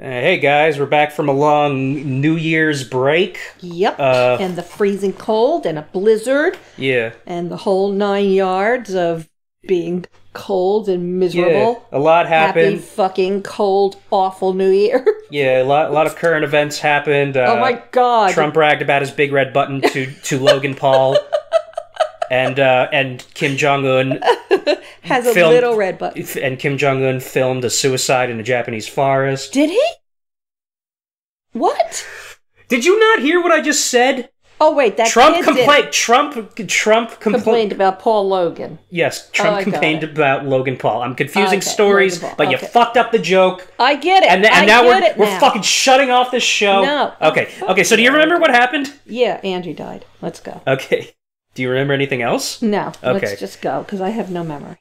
Hey guys, we're back from a long New Year's break. Yep, and the freezing cold and a blizzard. Yeah. And the whole 9 yards of being cold and miserable. Yeah, a lot happened. Happy fucking cold, awful New Year. Yeah, a lot of current events happened. Oh my god. Trump bragged about his big red button to Logan Paul. And Kim Jong-un has a little red button. And Kim Jong-un filmed a suicide in a Japanese forest. Did he? What? Did you not hear what I just said? Oh wait, that Trump kid complained. Trump complained about Paul Logan. Yes, Trump complained about Logan Paul. I'm confusing stories, but you fucked up the joke. I get it. And now we're fucking shutting off this show. No. Okay. So do you remember what happened? Yeah, Angie died. Let's go. Okay. Do you remember anything else? No. Okay. Let's just go because I have no memory.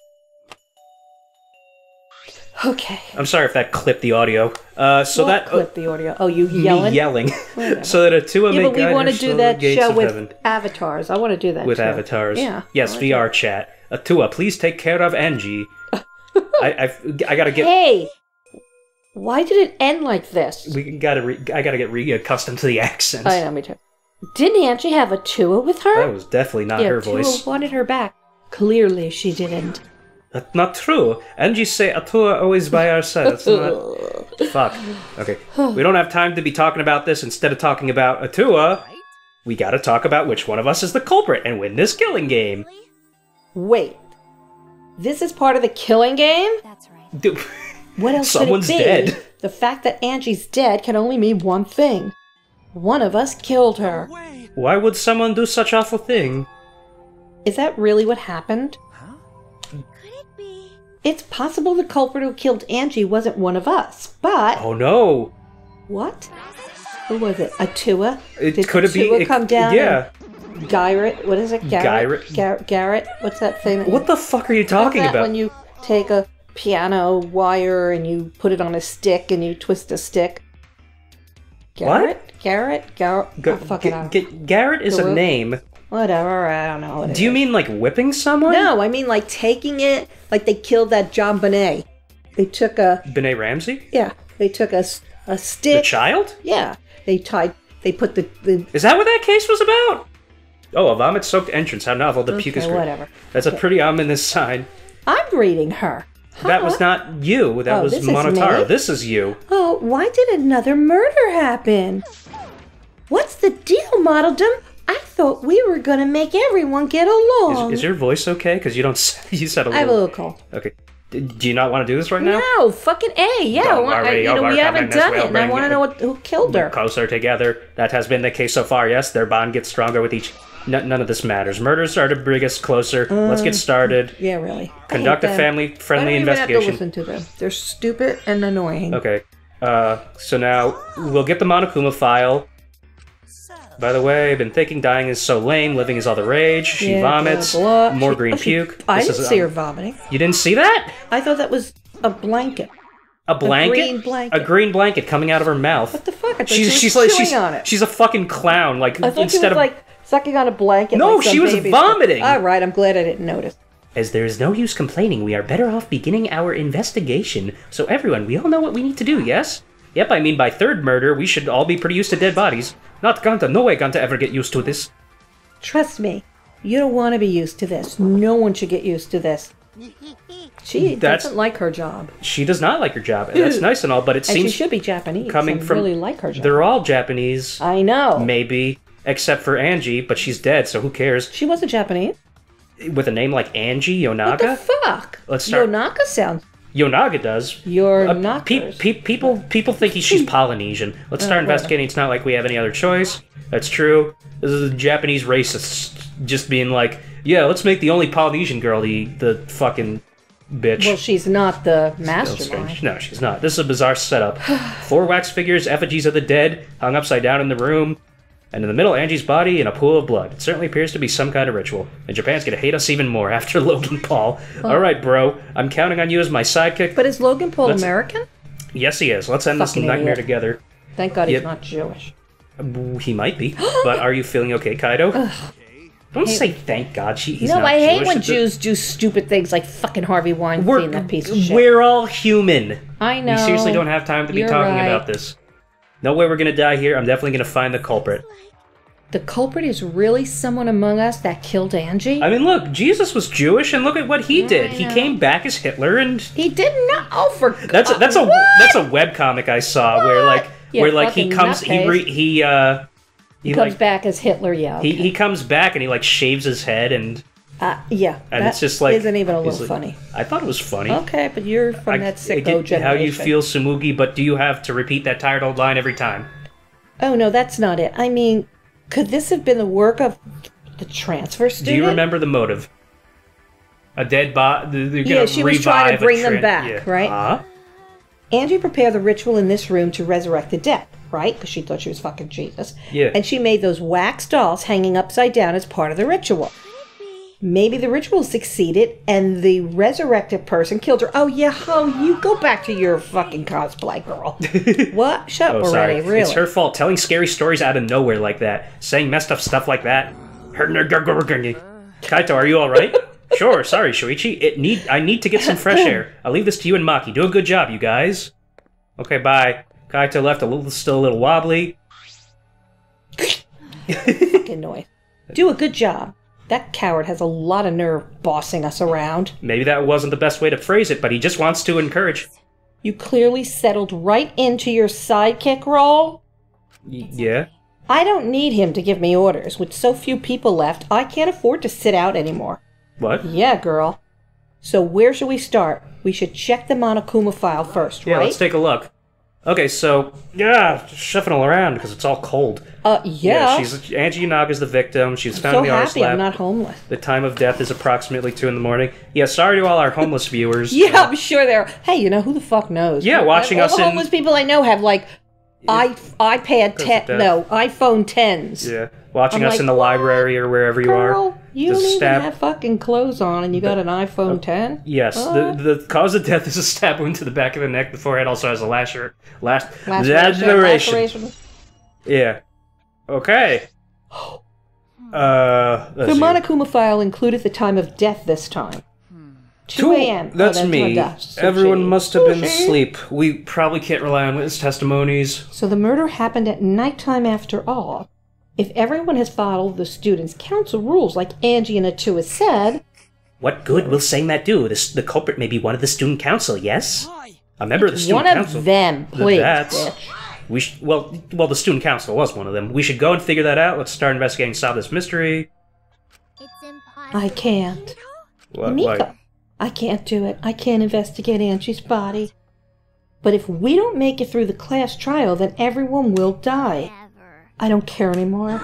Okay. I'm sorry if that clipped the audio. Clip the audio. Oh, you yelling? Me yelling. So that Atua may guide but we want to do that show with heaven. avatars. I want to do that with too. avatars. Yeah. Yes, VR chat. Atua, please take care of Angie. I gotta get. Hey, why did it end like this? I gotta get accustomed to the accents. I know, me too. Didn't Angie have Atua with her? That was definitely not her voice. Atua wanted her back. Clearly, she didn't. That's not true. Angie say Atua always by our side. That's not... Fuck. Okay. We don't have time to be talking about this. Instead of talking about Atua, we gotta talk about which one of us is the culprit and win this killing game. Wait. This is part of the killing game? That's right. Dude, what else someone's could it be? dead. The fact that Angie's dead can only mean one thing. One of us killed her. Why would someone do such awful thing? Is that really what happened? Could it be? It's possible the culprit who killed Angie wasn't one of us, but... Oh no! What? Who was it? Atua? Could it be? Come down? Yeah. Garrett? What is it? Garrett? Garrett? What's that thing? What the fuck are you talking about? When you take a piano wire and you put it on a stick and you twist a stick. Garrett? What? Garrett? Garrett is a name. Whatever, I don't know what it is. Do you mean like whipping someone? No, I mean like taking it, like they killed that John Bonet. They took a... Benet Ramsey? Yeah, they took a stick. The child? Yeah, they put the... Is that what that case was about? Oh, a vomit-soaked entrance. How novel. The puke is great. Whatever. That's a pretty ominous sign. I'm reading her. Huh? That was not you. That was Monotaro. This is you. Oh, why did another murder happen? What's the deal, Modeldom? I thought we were gonna make everyone get along. Is your voice okay? Because you don't. You said a little. I have a little cold. Okay. Do you not want to do this right now? No, fucking A. Yeah, we haven't done it, and I want to know who killed her. Closer together. That has been the case so far. Yes, their bond gets stronger with each. None of this matters. Murders are to bring us closer. Let's get started. Yeah, really. Conduct a family-friendly investigation. I don't even have to listen to them. They're stupid and annoying. Okay. So now we'll get the Monokuma file. By the way, I've been thinking dying is so lame, living is all the rage. She vomits, more green puke. I didn't see her vomiting. You didn't see that? I thought that was a blanket. A blanket? A green blanket. A green blanket coming out of her mouth. What the fuck? I thought she's chewing on it. She's a fucking clown. Like I thought instead she was like sucking on a blanket. No, like some she was baby's vomiting. All right, I'm glad I didn't notice. As there is no use complaining, we are better off beginning our investigation. So everyone, we all know what we need to do, yes? Yep, I mean by third murder, we should all be pretty used to dead bodies. Not Ganta, no way Ganta ever get used to this. Trust me, you don't want to be used to this. No one should get used to this. She doesn't like her job. She does not like her job, and that's nice and all, but it seems... And she should be Japanese coming from, really like her job. They're all Japanese. I know. Maybe, except for Angie, but she's dead, so who cares? She wasn't Japanese. With a name like Angie Yonaga? What the fuck? Let's start. Yonaga sounds... Yonaga does. People think she's Polynesian. Let's start investigating. It's not like we have any other choice. That's true. This is the Japanese racists just being like, yeah, let's make the only Polynesian girl the fucking bitch. Well, she's not the mastermind. No, she's not. This is a bizarre setup. 4 wax figures, effigies of the dead, hung upside down in the room. And in the middle, Angie's body in a pool of blood. It certainly appears to be some kind of ritual. And Japan's gonna hate us even more after Logan Paul. Alright, bro. I'm counting on you as my sidekick. But is Logan Paul American? Yes, he is. Let's end this nightmare together. Thank God he's not Jewish. He might be. But are you feeling okay, Kaido? Don't say thank God. He's not I hate Jewish. when Jews do stupid things like fucking Harvey Weinstein, that piece of shit. We're all human. I know. We seriously don't have time to be You're talking right. about this. No way we're gonna die here. I'm definitely gonna find the culprit. The culprit is really someone among us that killed Angie? I mean, look, Jesus was Jewish, and look at what he did. I He know. came back as Hitler, and He didn't know. Oh, for that's a What? webcomic I saw where Yeah, he fucking comes nutcase. he comes like back as Hitler, yeah. Okay. he comes back and he like shaves his head and Yeah, and that it's just like isn't even a he's little like- funny. I thought it was funny. Okay, but you're from I that sicko get generation. how you feel, Sumugi, but do you have to repeat that tired old line every time? Oh, no, that's not it. I mean, could this have been the work of the transfer student? Do you remember the motive? A dead body. They're gonna she was trying to revive a bring them back, right? Huh? Angie prepared the ritual in this room to resurrect the dead, right? Because she thought she was fucking Jesus. Yeah. And she made those wax dolls hanging upside down as part of the ritual. Maybe the ritual succeeded and the resurrected person killed her. Oh, yeah, you go back to your fucking cosplay, girl. What? Shut up already, really. It's her fault. Telling scary stories out of nowhere like that. Saying messed up stuff like that. Kaito, are you alright? Sure, sorry, Shuichi. I need to get some fresh air. I'll leave this to you and Maki. Do a good job, you guys. Okay, bye. Kaito left still a little wobbly. Fucking noise. Do a good job. That coward has a lot of nerve bossing us around. Maybe that wasn't the best way to phrase it, but he just wants to encourage. You clearly settled right into your sidekick role. Yeah? I don't need him to give me orders. With so few people left, I can't afford to sit out anymore. What? Yeah, girl. So where should we start? We should check the Monokuma file first, Yeah, right? let's take a look. Okay, so, just shuffling all around because it's all cold. Yeah. Angie Yanaga's the victim. She was found So in the artist happy lab. I'm not homeless. The time of death is approximately 2 in the morning. Yeah, sorry to all our homeless viewers. Yeah, I'm sure they're... Hey, you know, who the fuck knows? Yeah, watching all us the in- homeless people I know have, like, iPad 10... death. No, iPhone 10s. Yeah, watching I'm us like, in the library or wherever you are. Girl, you The don't even stab- have fucking clothes on and you got an iPhone 10? Yes, the cause of death is a stab wound to the back of the neck. The forehead also has a laceration. Yeah. Okay. The let's see. Monokuma file included the time of death this time. 2 a.m. That's me. Sushi. Everyone must have been Sushi. asleep. We probably can't rely on witness testimonies. So the murder happened at nighttime after all. If everyone has followed the students' council rules like Angie and Atua said... What good will saying that do? The culprit may be one of the student council, yes? A member of the student One council. of them, please, That's... bitch. Well, the student council was one of them. We should go and figure that out. Let's start investigating, solve this mystery. It's impossible. I can't. What, Mika, I can't do it. I can't investigate Angie's body. But if we don't make it through the class trial, then everyone will die. Never. I don't care anymore.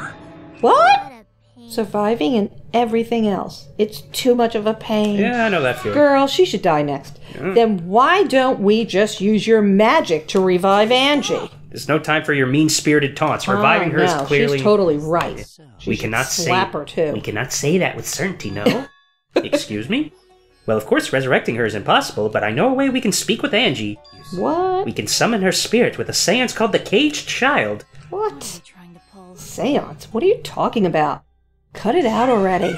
What? What a pain. Surviving and everything else. It's too much of a pain. Yeah, I know that feeling. Girl, she should die next. Yeah. Then why don't we just use your magic to revive Angie? There's no time for your mean-spirited taunts. Reviving her is no, clearly... she's totally right. we should cannot slap her too. We cannot say that with certainty, no? Excuse me? Well, of course, resurrecting her is impossible, but I know a way we can speak with Angie. What? We can summon her spirit with a seance called the Caged Child. What? Trying to pull. Seance? What are you talking about? Cut it out already.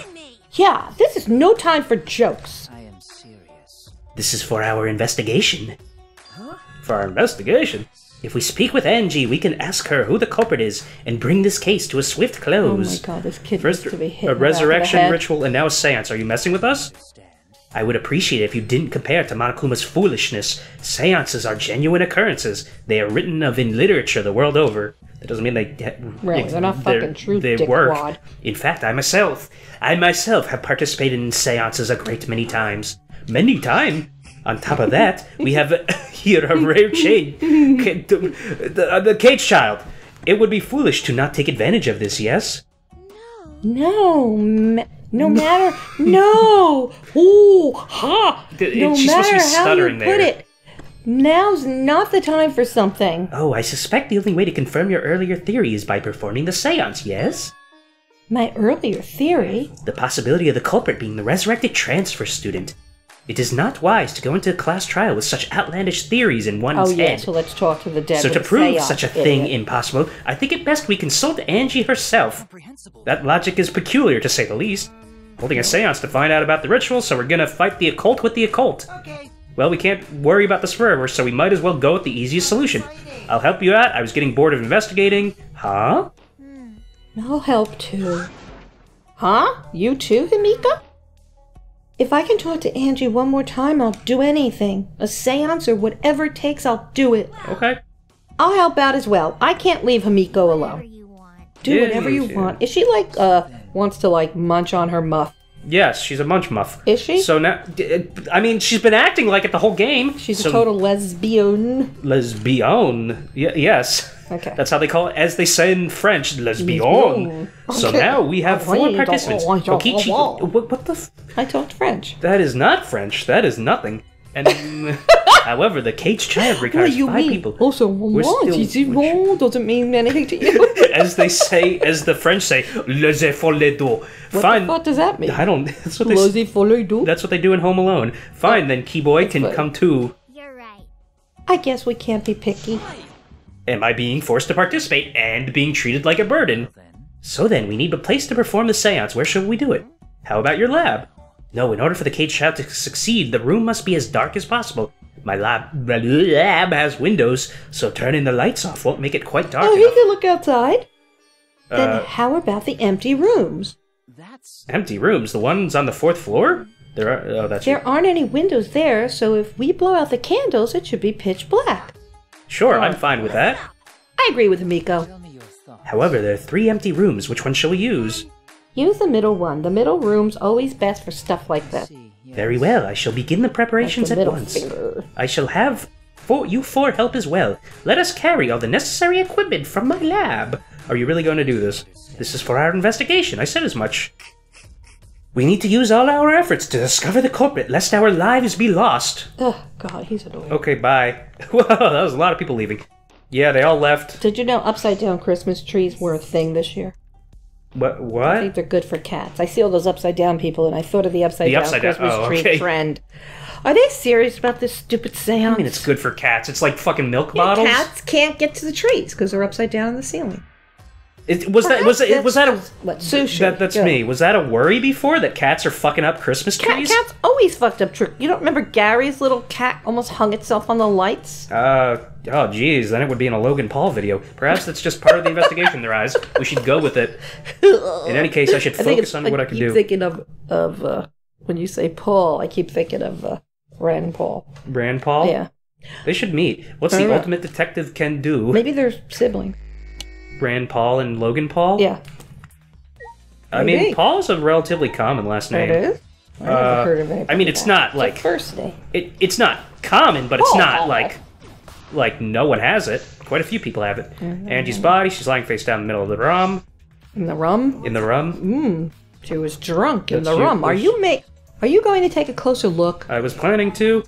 Yeah, this is no time for jokes. I am serious. This is for our investigation. For our investigation? If we speak with Angie, we can ask her who the culprit is and bring this case to a swift Oh my close. god, this kid First, needs to be hit a in the back of the resurrection head. ritual and now a seance. Are you messing with us? I would appreciate it if you didn't compare it to Monokuma's foolishness. Seances are genuine occurrences. They are written of in literature the world over. That doesn't mean they... Right, they're not fucking true, They dickwad. work. In fact, I myself have participated in seances a great many times. Many times? On top of that, we have here a rare chain. The Cage Child. It would be foolish to not take advantage of this, yes? No matter... No! Ooh, ha! No She's supposed to be matter how you stuttering put there. it, now's not the time for something. Oh, I suspect the only way to confirm your earlier theory is by performing the seance, yes? My earlier theory... The possibility of the culprit being the resurrected transfer student. It is not wise to go into a class trial with such outlandish theories in one's Oh yeah, head. so let's talk to the dead. So with to the prove seance, such a thing idiot. impossible, I think it best we consult Angie herself. Comprehensible. That logic is peculiar, to say the least. Holding a seance to find out about the ritual, so we're gonna fight the occult with the occult. Okay. Well, we can't worry about this forever, so we might as well go with the easiest solution. I'll help you out. I was getting bored of investigating. Huh? I'll help too. Huh? You too, Himiko? If I can talk to Angie one more time, I'll do anything. A seance or whatever it takes, I'll do it. Okay. I'll help out as well. I can't leave Himiko Whatever alone. you want. Do whatever you want. Is she like, wants to like munch on her muff? Yes, she's a munch muff. Is she? So now, I mean, she's been acting like it the whole game. She's a total lesbian. Lesbian. Yes. Okay. That's how they call it, as they say in French, lesbian. So Okay. now we have 4 participants. Kokichi, what the I talked French. That is not French. That is nothing. And however, the caged child What requires do you 5 mean? people. Also, We're still- doesn't mean anything to you. As they say, as the French say, laissez-faire les deux. What Fine. the fuck does that mean? I don't. That's what they. That's what they do in Home Alone. Fine, then Keyboy can fine. come too. You're right. I guess we can't be picky. Am I being forced to participate and being treated like a burden? So then, we need a place to perform the seance. Where should we do it? How about your lab? No, in order for the caged child to succeed, the room must be as dark as possible. My lab has windows, so turning the lights off won't make it quite dark Oh, he enough. can look outside. Then how about the empty rooms? Empty rooms? The ones on the 4th floor? There are. Oh, that's There aren't any windows there, so if we blow out the candles, it should be pitch black. Sure, I'm fine with that. I agree with Miko. However, there are 3 empty rooms. Which one shall we use? Use the middle one. The middle room's always best for stuff like that. Very well, I shall begin the preparations Like at the middle once. finger. I shall have you 4 help as well. Let us carry all the necessary equipment from my lab. Are you really going to do this? This is for our investigation. I said as much. We need to use all our efforts to discover the culprit, lest our lives be lost. Oh, God, he's annoying. Okay, bye. Whoa, that was a lot of people leaving. Yeah, they all left. Did you know upside-down Christmas trees were a thing this year? I What? think they're good for cats. I see all those upside-down people, and I thought of the upside-down upside-down- Christmas oh, tree okay. trend. Are they serious about this stupid seance? I mean, it's good for cats. It's like fucking milk Yeah, bottles. cats can't get to the trees because they're upside down in the ceiling. Was that a What, sushi? that's Good. me? Was that a worry before that cats are fucking up Christmas trees? Cats always fucked up trick. You don't remember Gary's little cat almost hung itself on the lights? Oh geez, then it would be in a Logan Paul video. Perhaps that's just part of the investigation in their eyes. We should go with it. In any case, I should focus on what I can do. I keep thinking of when you say Paul, I keep thinking of Rand Paul. Rand Paul? Yeah. They should meet. What's I the don't know. ultimate detective can do? Maybe they're siblings. Rand Paul and Logan Paul? Yeah. I Maybe. mean, Paul's a relatively common last name. It is? I never heard of anybody I mean, it's that. not It's a like first name. it's not common, but it's Paul. not like no one has it. Quite a few people have it. Angie's body. She's lying face down in the middle of the room. In the rum? In the room. She was drunk in That's the rum. Are you going to take a closer look? I was planning to.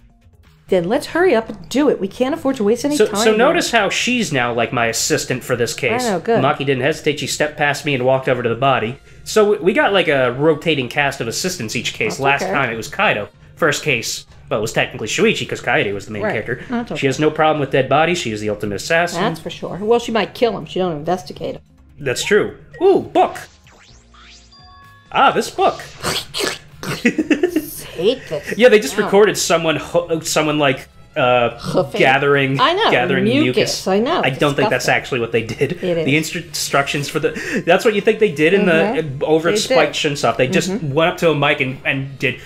Then let's hurry up and do it. We can't afford to waste any time. So notice how she's now like my assistant for this case. I know, good. Maki didn't hesitate. She stepped past me and walked over to the body. So we got like a rotating cast of assistants each case. That's Last okay. time it was Kaido. First case, well, it was technically Shuichi because Kaede was the main Right. character. That's okay. She has no problem with dead bodies. She is the ultimate assassin. That's for sure. Well, she might kill him. She don't investigate him. That's true. Ooh, book. Ah, this book. Hate this. Yeah, they just Wow. recorded someone like Hoofing. gathering. I know, gathering mucus. I know, I don't think that's disgusting. actually what they did. It The is. instructions for the. That's what you think they did in the over at They Spike did. Shinsoft. They just went up to a mic and did.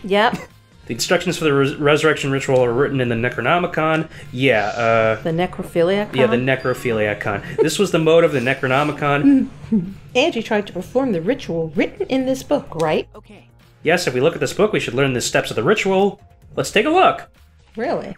Yep. The instructions for the resurrection ritual are written in the Necronomicon. Yeah, The necrophiliac. yeah, the Necrophiliacon. This was the mode of the Necronomicon. Angie tried to perform the ritual written in this book, right? Yes, if we look at this book, we should learn the steps of the ritual. Let's take a look. Really?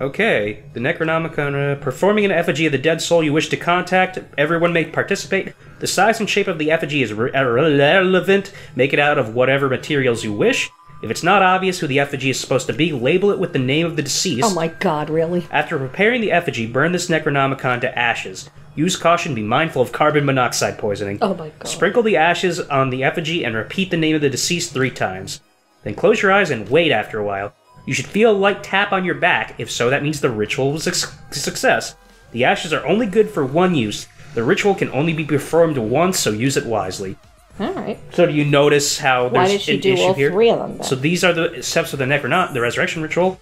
Okay, the Necronomicon, performing an effigy of the dead soul you wish to contact. Everyone may participate. The size and shape of the effigy is relevant. Make it out of whatever materials you wish. If it's not obvious who the effigy is supposed to be, label it with the name of the deceased. Oh my God! Really? After preparing the effigy, burn this Necronomicon to ashes. Use caution, be mindful of carbon monoxide poisoning. Oh my God! Sprinkle the ashes on the effigy and repeat the name of the deceased 3 times. Then close your eyes and wait after a while. You should feel a light tap on your back. If so, that means the ritual was a success. The ashes are only good for one use. The ritual can only be performed once, so use it wisely. All right. So do you notice how Why there's did she an do issue all here? 3 of them then? So these are the steps of the the resurrection ritual.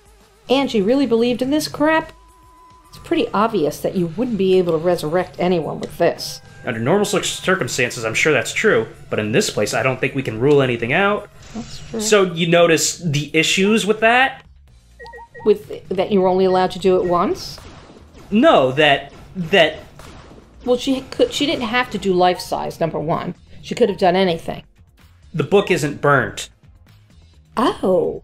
Angie really believed in this crap? It's pretty obvious that you wouldn't be able to resurrect anyone with this. Under normal circumstances, I'm sure that's true, but in this place, I don't think we can rule anything out. That's true. So you notice the issues with that? With that you were only allowed to do it once? No, that Well, she didn't have to do life size, number 1. She could have done anything. the book isn't burnt. Oh.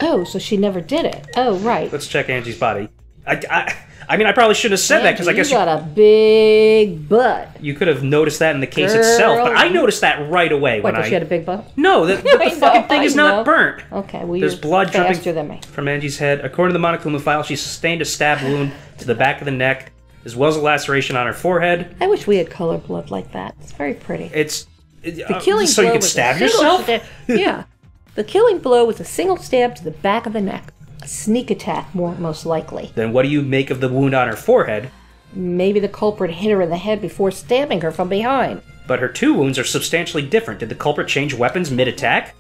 Oh, so she never did it. Oh, right. Let's check Angie's body. I mean, I probably shouldn't have said that because I guess you got a big butt. you could have noticed that in the case Girl, itself, but I noticed that right away What, when that she had a big butt? No, the fucking thing is not know. burnt. Okay, well, There's you're blood faster dripping than me. from Angie's head. According to the Monokuma file, she sustained a stab wound to the back of the neck, as well as a laceration on her forehead. I wish we had color blood like that. It's very pretty. It's The killing so blow you could was stab a single yourself. yeah. The killing blow was a single stab to the back of the neck. A sneak attack, most likely. Then what do you make of the wound on her forehead? Maybe the culprit hit her in the head before stabbing her from behind. But her 2 wounds are substantially different. Did the culprit change weapons mid-attack?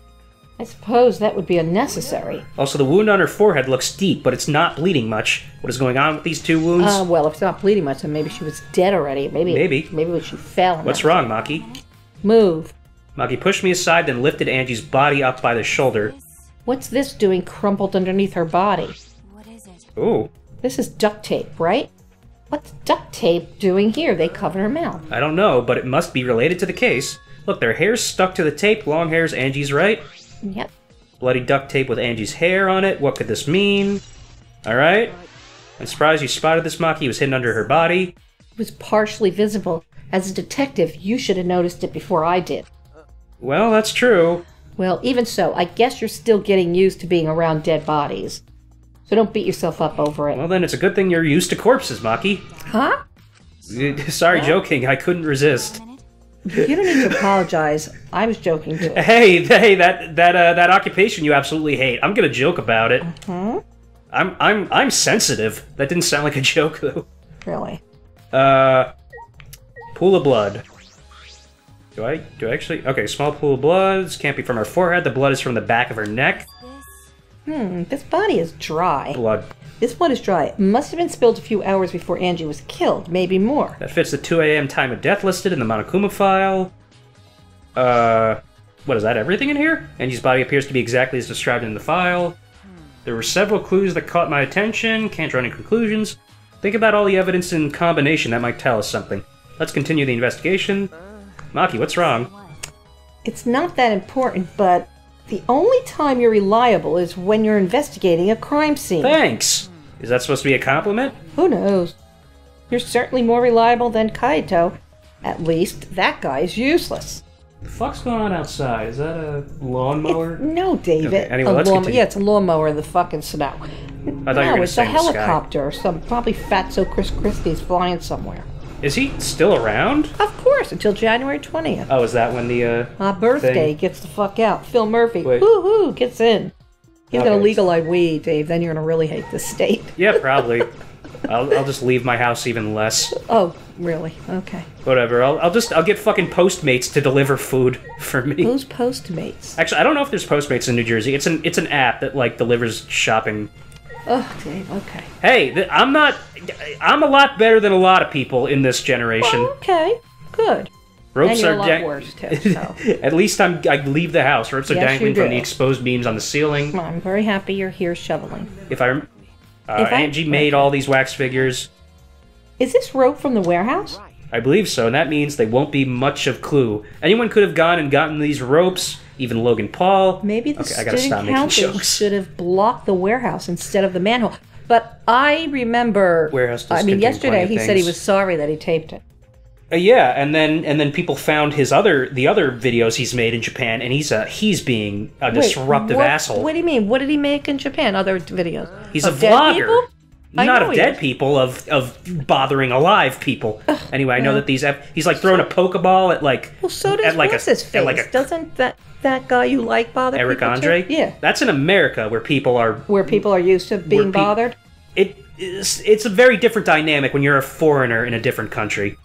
I suppose that would be unnecessary. Also, the wound on her forehead looks deep, but it's not bleeding much. What is going on with these 2 wounds? Well, if it's not bleeding much, then maybe she was dead already. Maybe she fell. and What's that- wrong, Maki? Move. Maki pushed me aside, then lifted Angie's body up by the shoulder. What's this doing crumpled underneath her body? What is it? Ooh, This is duct tape, right? What's duct tape doing here? They covered her mouth. I don't know, but it must be related to the case. Look, their hair's stuck to the tape, long hair's Angie's, right? Yep. Bloody duct tape with Angie's hair on it. What could this mean? Alright. I'm surprised you spotted this, Maki. It was hidden under her body. It was partially visible. As a detective, you should have noticed it before I did. Well, that's true. Well, even so, I guess you're still getting used to being around dead bodies. So don't beat yourself up over it. Well, then it's a good thing you're used to corpses, Maki. Huh? Sorry, joking. I couldn't resist. You don't need to apologize. I was joking too. Hey, that occupation you absolutely hate. I'm gonna joke about it. I'm sensitive. That didn't sound like a joke though. Really? Pool of blood. Do I actually? Okay, small pool of blood. This can't be from her forehead. The blood is from the back of her neck. This body is dry. Blood. This one is dry. It must have been spilled a few hours before Angie was killed, maybe more. That fits the 2 a.m. time of death listed in the Monokuma file. What is that? Everything in here? Angie's body appears to be exactly as described in the file. There were several clues that caught my attention. Can't draw any conclusions. Think about all the evidence in combination that might tell us something. Let's continue the investigation. Maki, what's wrong? It's not that important, but the only time you're reliable is when you're investigating a crime scene. Thanks! Is that supposed to be a compliment? Who knows? You're certainly more reliable than Kaito. At least, that guy is useless. The fuck's going on outside? Is that a lawnmower? No, David. Okay, anyway, let's continue. Yeah, it's a lawnmower in the fucking snow. I thought you were No, gonna it's say a in the sky. helicopter. Some probably fatso Chris Christie's flying somewhere. Is he still around? Of course, until January 20th. Oh, is that when the, My birthday thing? gets the fuck out. Phil Murphy, Wait. woo-hoo, gets in. He's Okay. gonna legalize weed, Dave. Then you're gonna really hate the state. Yeah, probably. I'll just leave my house even less. Oh, really? Okay. Whatever. I'll get fucking Postmates to deliver food for me. Who's Postmates? Actually, I don't know if there's Postmates in New Jersey. It's an app that like delivers shopping. Oh, Dave. Okay. Hey, I'm a lot better than a lot of people in this generation. Well, okay. Good. Ropes and you're are a lot worse too. So At least I leave the house. Ropes are Yes, dangling you from the do. exposed beams on the ceiling. I'm very happy you're here shoveling. If Angie made all these wax figures. Is this rope from the warehouse? I believe so, and that means they won't be much of clue. Anyone could have gone and gotten these ropes, even Logan Paul. Maybe the Okay, I gotta stop student making council jokes. should have blocked the warehouse instead of the manhole. But I remember. Warehouse does I mean, contain yesterday plenty of he said he things. was sorry that he taped it. Yeah, and then people found the other videos he's made in Japan, and he's being a disruptive what, asshole. What do you mean? What did he make in Japan? Other videos? He's Of a dead vlogger. people? I Not know of he dead is. people, of bothering alive people. Anyway, I know that he's like throwing a Pokeball at like Well, so does at like what's his face? at like a Doesn't that guy you like bother Eric people Andre. too? Yeah. That's in America where people are. Where people are used to being pe- bothered. It's a very different dynamic when you're a foreigner in a different country.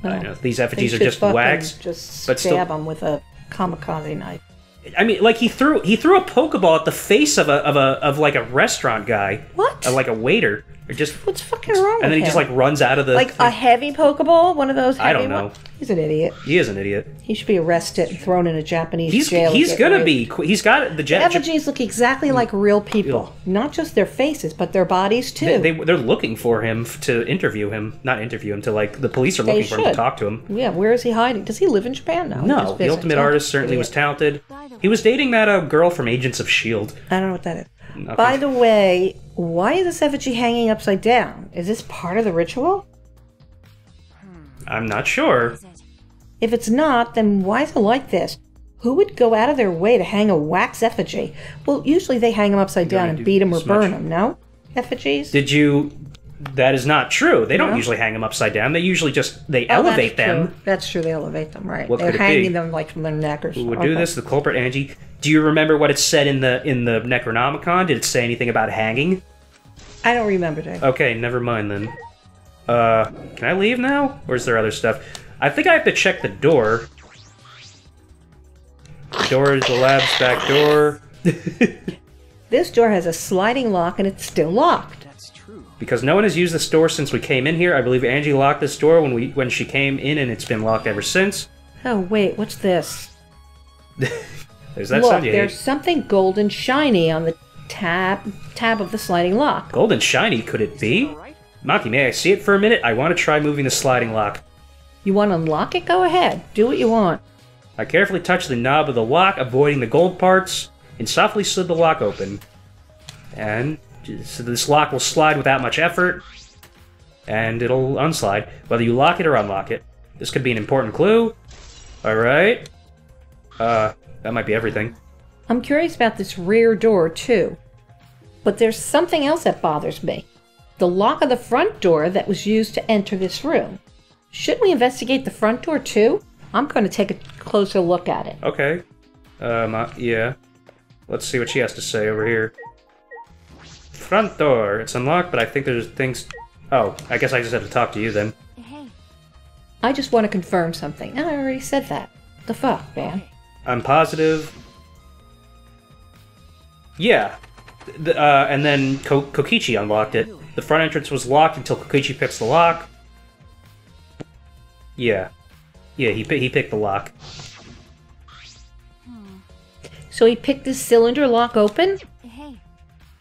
I know these effigies They are should just fucking wax, Just but still- stab him with a kamikaze knife. I mean, like he threw a Pokeball at the face of like a restaurant guy. What? Like a waiter. Or just What's fucking wrong with him? And then he just like runs out of the like a heavy Pokeball, one of those heavy I don't know. He's an idiot. He is an idiot. He should be arrested and thrown in a Japanese jail. He's gonna be. He's got the effigies look exactly like real people, not just their faces, but their bodies too. They're looking for him to interview him, not interview him. To like the police are looking for him to talk to him. Yeah, where is he hiding? Does he live in Japan now? No, the Ultimate Artist certainly was talented. He was dating that girl from Agents of S.H.I.E.L.D. I don't know what that is. Okay. By the way, why is this effigy hanging upside down? Is this part of the ritual? I'm not sure. If it's not, then why is it like this? Who would go out of their way to hang a wax effigy? Well, usually they hang them upside down and beat them or burn them, no? Effigies? That is not true. They don't usually hang them upside down. They usually elevate them. True. That's true, they elevate them, right. What They're could it hanging be? them like from their neck or something. Who would do this? The culprit, Angie. Do you remember what it said in the Necronomicon? Did it say anything about hanging? I don't remember, Dave. Okay, never mind then. Can I leave now? Or is there other stuff? I think I have to check the door. The door is the lab's back door. This door has a sliding lock and it's still locked. That's true. Because no one has used this door since we came in here. I believe Angie locked this door when she came in, and it's been locked ever since. Oh, wait, what's this? There's that Look, sound you there's hate. something golden shiny on the tab of the sliding lock. Golden shiny, could it be? Monty, may I see it for a minute? I want to try moving the sliding lock. You want to unlock it? Go ahead. Do what you want. I carefully touched the knob of the lock, avoiding the gold parts, and softly slid the lock open. And so this lock will slide without much effort, and it'll unslide, whether you lock it or unlock it. This could be an important clue. Alright. That might be everything. I'm curious about this rear door, too. But there's something else that bothers me. The lock of the front door that was used to enter this room. Shouldn't we investigate the front door, too? I'm going to take a closer look at it. Okay. Yeah. Let's see what she has to say over here. Front door. It's unlocked, but I think there's things... Oh, I guess I just have to talk to you then. Hey. I just want to confirm something. I already said that. The fuck, man? I'm positive. Yeah. And then Kokichi unlocked it. The front entrance was locked until Kokichi picks the lock. Yeah. Yeah, he picked the lock. So he picked this cylinder lock open? Hey.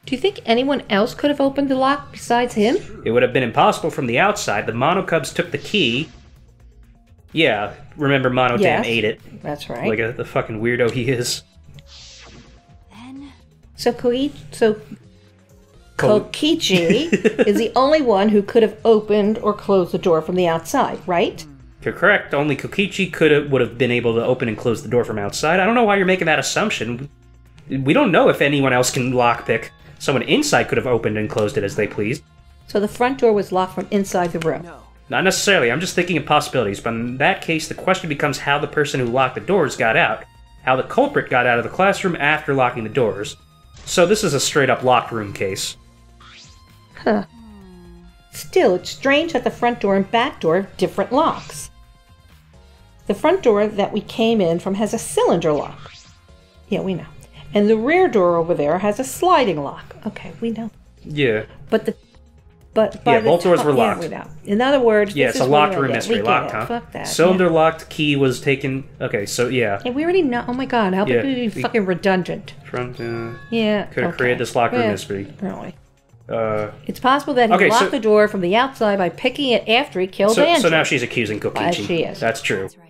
Do you think anyone else could have opened the lock besides him? It would have been impossible from the outside. The Monocubs took the key. Yeah, remember Monodam Yes. ate it. That's right. Like the fucking weirdo he is. Then. So Kokichi is the only one who could have opened or closed the door from the outside, right? You're correct. Only Kokichi would have been able to open and close the door from outside. I don't know why you're making that assumption. We don't know if anyone else can lockpick. Someone inside could have opened and closed it as they pleased. So the front door was locked from inside the room. No. Not necessarily. I'm just thinking of possibilities. But in that case, the question becomes how the person who locked the doors got out. How the culprit got out of the classroom after locking the doors. So this is a straight-up locked room case. Huh. Still, it's strange that the front door and back door have different locks. The front door that we came in from has a cylinder lock. Yeah, we know. And the rear door over there has a sliding lock. Okay, we know. Yeah. But both doors were locked. Yeah, we know. In other words, Yeah, this it's a is locked where room we mystery. get Locked, it. huh? Fuck that. Cylinder yeah. locked, key was taken... Okay, so yeah. Yeah, we already know. Oh my god, how Yeah, could we be fucking redundant? Front, Yeah. could have created this locked room mystery. Really. It's possible that he Okay, locked so- the door from the outside by picking it after he killed Angie. So now she's accusing Kokichi. She is. That's true. That's right.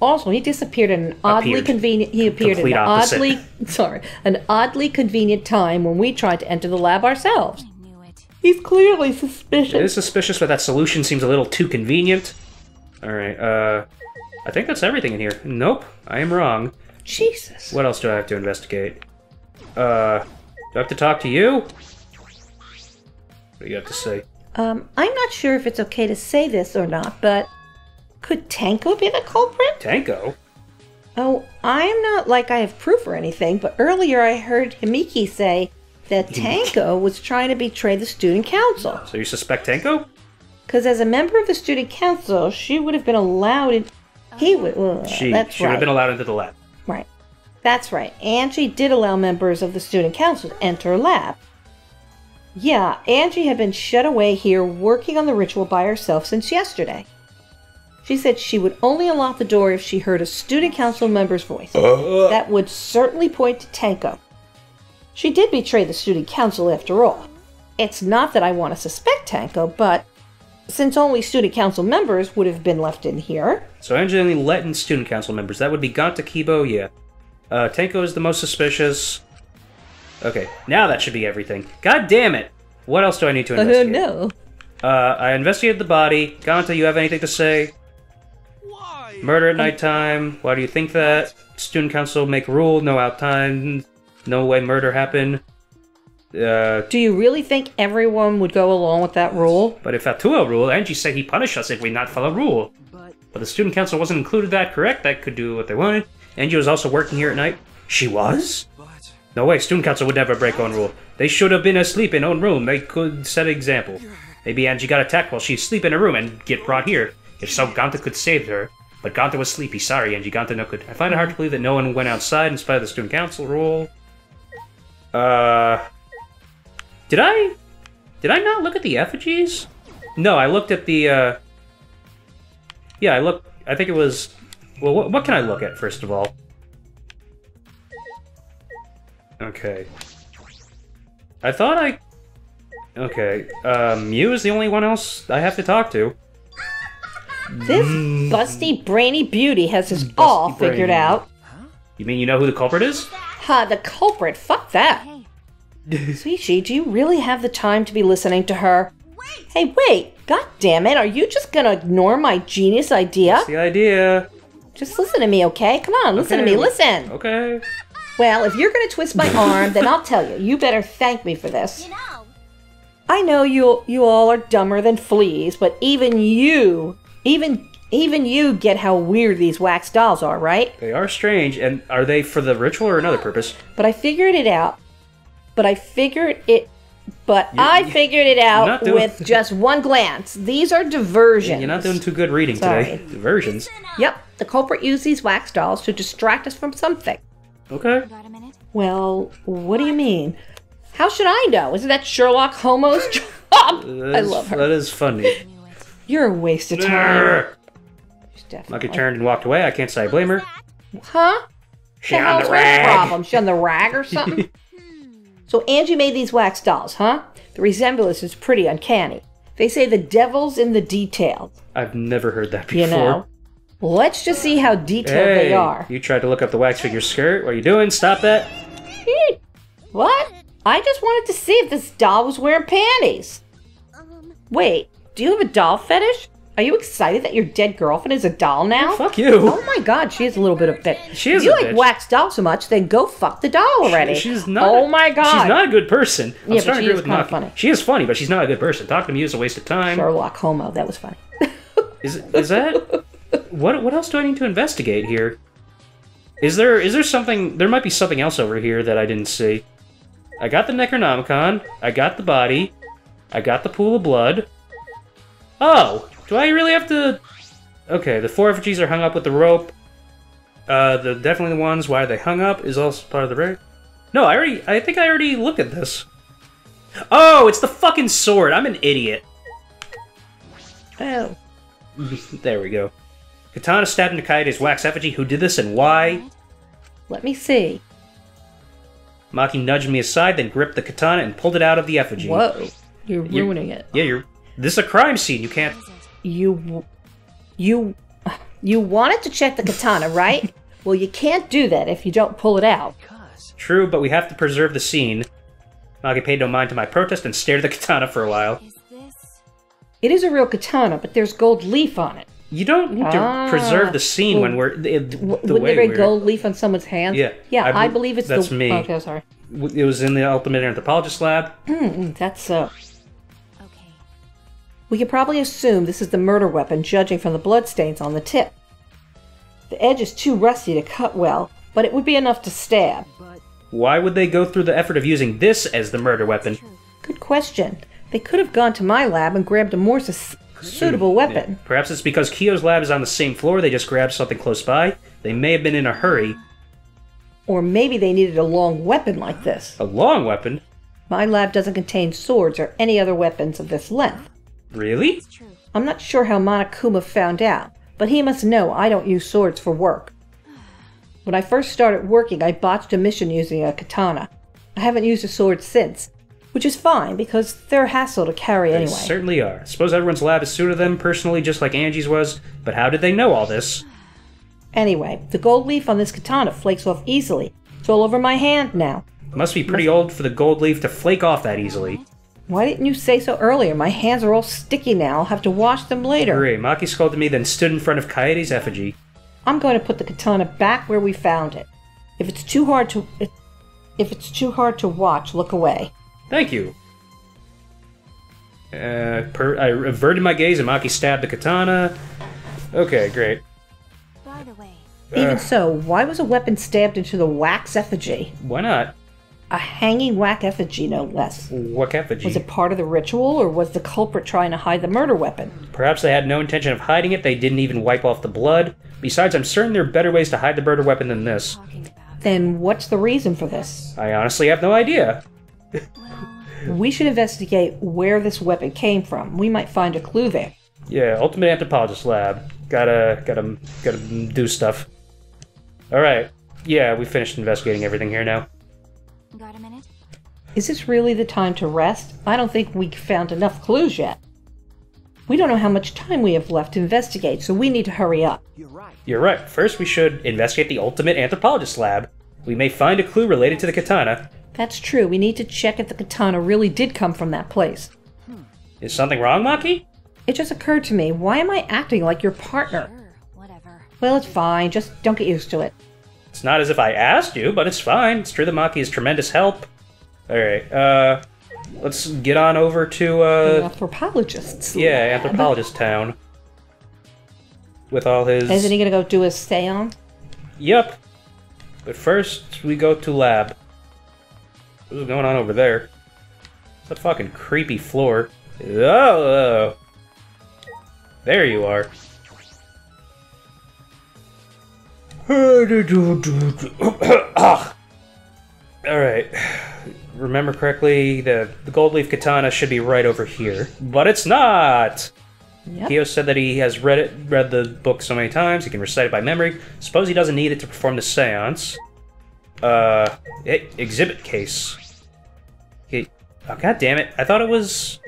Also, he disappeared at an oddly Appeared. convenient. He appeared at Complete opposite. an oddly convenient time when we tried to enter the lab ourselves. I knew it. He's clearly It suspicious. is suspicious, but that solution seems a little too convenient. Alright, I think that's everything in here. Nope, I am wrong. Jesus. What else do I have to investigate? Do I have to talk to you? What do you have to say? I'm not sure if it's okay to say this or not, but could Tanko be the culprit? Tanko? Oh, I'm not like I have proof or anything, but earlier I heard Himiki say that Tanko was trying to betray the student council. So you suspect Tanko? Because as a member of the student council, she would have been allowed in. He would. She That's would right. have been allowed into the lab. That's right. Angie did allow members of the student council to enter her lab. Yeah, Angie had been shut away here working on the ritual by herself since yesterday. She said she would only unlock the door if she heard a student council member's voice. That would certainly point to Tanko. She did betray the student council after all. It's not that I want to suspect Tanko, but since only student council members would have been left in here... So Angie only let in student council members. That would be Ganta, Kibo, yeah. Tanko is the most suspicious. Okay, now that should be everything. God damn it! What else do I need to investigate? no. I investigated the body. Ganta, you have anything to say? Why? Murder at nighttime. Why do you think that? Student council make rule, no out time. No way murder happened. Do you really think everyone would go along with that rule? But if Atua rule, Angie said he punish us if we not follow rule. But the student council wasn't included that, correct? That could do what they wanted. Angie was also working here at night. She was? But No way, student council would never break own rule. They should have been asleep in own room. They could set an example. Maybe Angie got attacked while she's asleep in her room and get brought here. If so, Ganta could save her. But Ganta was sleepy. Sorry, Angie. Ganta no good. I find it hard to believe that no one went outside in spite of the student council rule. Did I not look at the effigies? No, I looked at the, yeah, I think it was... Well, what can I look at, first of all? Okay. I thought I... Okay, Mew is the only one else I have to talk to. This busty, brainy beauty has this all figured brainy. out. You mean you know who the culprit is? Ha, the culprit, fuck that. Suichi, do you really have the time to be listening to her? Hey, wait, god damn it, are you just gonna ignore my genius idea? That's the idea. Just listen to me, okay? Come on, listen to Okay. me, listen. Okay. Well, if you're gonna twist my arm, then I'll tell you. You better thank me for this. I know you all are dumber than fleas, but even you get how weird these wax dolls are, right? They are strange, and are they for the ritual or another purpose? But I figured it out. I figured it out not doing- with just one glance. These are diversions. You're not doing too good reading Sorry. today. Diversions. Yep, the culprit used these wax dolls to distract us from something. Okay. Got a minute? Well, what do you mean? How should I know? Isn't that Sherlock Holmes' job? I love her. That is funny. You're a waste of time. She's Lucky definitely. turned and walked away. I can't say I blame her. Huh? She The on hell's the her rag. problem? She on the rag or something? So Angie made these wax dolls, huh? The resemblance is pretty uncanny. They say the devil's in the details. I've never heard that before. You know? Let's just see how detailed Hey, they are. you tried to look up the wax figure skirt. What are you doing? Stop that. What? I just wanted to see if this doll was wearing panties. Wait, do you have a doll fetish? Are you excited that your dead girlfriend is a doll now? Fuck you. Oh my god, she is a little bit of a bitch. She is If you a like bitch. wax dolls so much, then go fuck the doll already. She's not. Oh my god. She's not a good person. I'm Yeah, but starting she to is agree with kinda Maki. funny. She is funny, but she's not a good person. Talking to me is a waste of time. Sherlock Homo, that was funny. Is that what else do I need to investigate here? Is there something? There might be something else over here that I didn't see. I got the Necronomicon. I got the body. I got the pool of blood. Oh, do I really have to? Okay, the 4 effigies are hung up with the rope. Definitely the ones why they hung up is also part of the break. No, I think I already looked at this. Oh, it's the fucking sword. I'm an idiot. Oh. There we go. Katana stabbed into Kaede's wax effigy. Who did this and why? Let me see. Maki nudged me aside, then gripped the katana and pulled it out of the effigy. Whoa. You're ruining it. Yeah, this is a crime scene. You can't... You wanted to check the katana, right? Well, you can't do that if you don't pull it out. True, but we have to preserve the scene. Maki paid no mind to my protest and stared at the katana for a while. Is this? It is a real katana, but there's gold leaf on it. You don't need to preserve the scene when we're... The Wouldn't way there be we're... gold leaf on someone's hands? Yeah. Yeah, I I bel- believe it's that's the... me. Okay, sorry. It was in the Ultimate Anthropologist lab. That's so. Okay. We can probably assume this is the murder weapon, judging from the bloodstains on the tip. The edge is too rusty to cut well, but it would be enough to stab. Why would they go through the effort of using this as the murder weapon? Good question. They could have gone to my lab and grabbed a more suitable weapon. Yeah. Perhaps it's because Kyo's lab is on the same floor, they just grabbed something close by. They may have been in a hurry. Or maybe they needed a long weapon like this. A long weapon? My lab doesn't contain swords or any other weapons of this length. Really? It's true. I'm not sure how Monokuma found out, but he must know I don't use swords for work. When I first started working, I botched a mission using a katana. I haven't used a sword since, which is fine because they're a hassle to carry They anyway. certainly are. Suppose everyone's lab is suited them personally, just like Angie's was, but how did they know all this? Anyway, the gold leaf on this katana flakes off easily. It's all over my hand now. Must be pretty old for the gold leaf to flake off that easily. Why didn't you say so earlier? My hands are all sticky now. I'll have to wash them later. Hooray, Maki scolded me, then stood in front of Coyote's effigy. I'm going to put the katana back where we found it. If it's too hard to watch, look away. Thank you. I averted my gaze and Maki stabbed the katana. Okay, great. By the way, Even so, why was a weapon stabbed into the wax effigy? Why not? A hanging wax effigy, no less. What effigy? Was it part of the ritual, or was the culprit trying to hide the murder weapon? Perhaps they had no intention of hiding it, they didn't even wipe off the blood. Besides, I'm certain there are better ways to hide the murder weapon than this. talking about. Then what's the reason for this? I honestly have no idea. We should investigate where this weapon came from. We might find a clue there. Yeah, Ultimate Anthropologist Lab. Gotta do stuff. Alright. Yeah, we finished investigating everything here now. Got a minute? Is this really the time to rest? I don't think we found enough clues yet. We don't know how much time we have left to investigate, so we need to hurry up. You're right. First, we should investigate the Ultimate Anthropologist Lab. We may find a clue related to the katana. That's true. We need to check if the katana really did come from that place. Is something wrong, Maki? It just occurred to me, why am I acting like your partner? Sure, whatever. Well, it's fine. Just don't get used to it. It's not as if I asked you, but it's fine. It's true that Maki is tremendous help. Alright, let's get on over to, Anthropologists. yeah, lab. Anthropologist Town. With all his... Isn't he gonna go do a seance? Yep. But first, we go to lab. What's going on over there? It's a fucking creepy floor. Oh! There you are. Alright. Remember correctly, the gold leaf katana should be right over here. But it's not! Yep. Kyo said that he has read the book so many times, he can recite it by memory. Suppose he doesn't need it to perform the seance. Exhibit case. Okay. Oh, god damn it. I thought it was...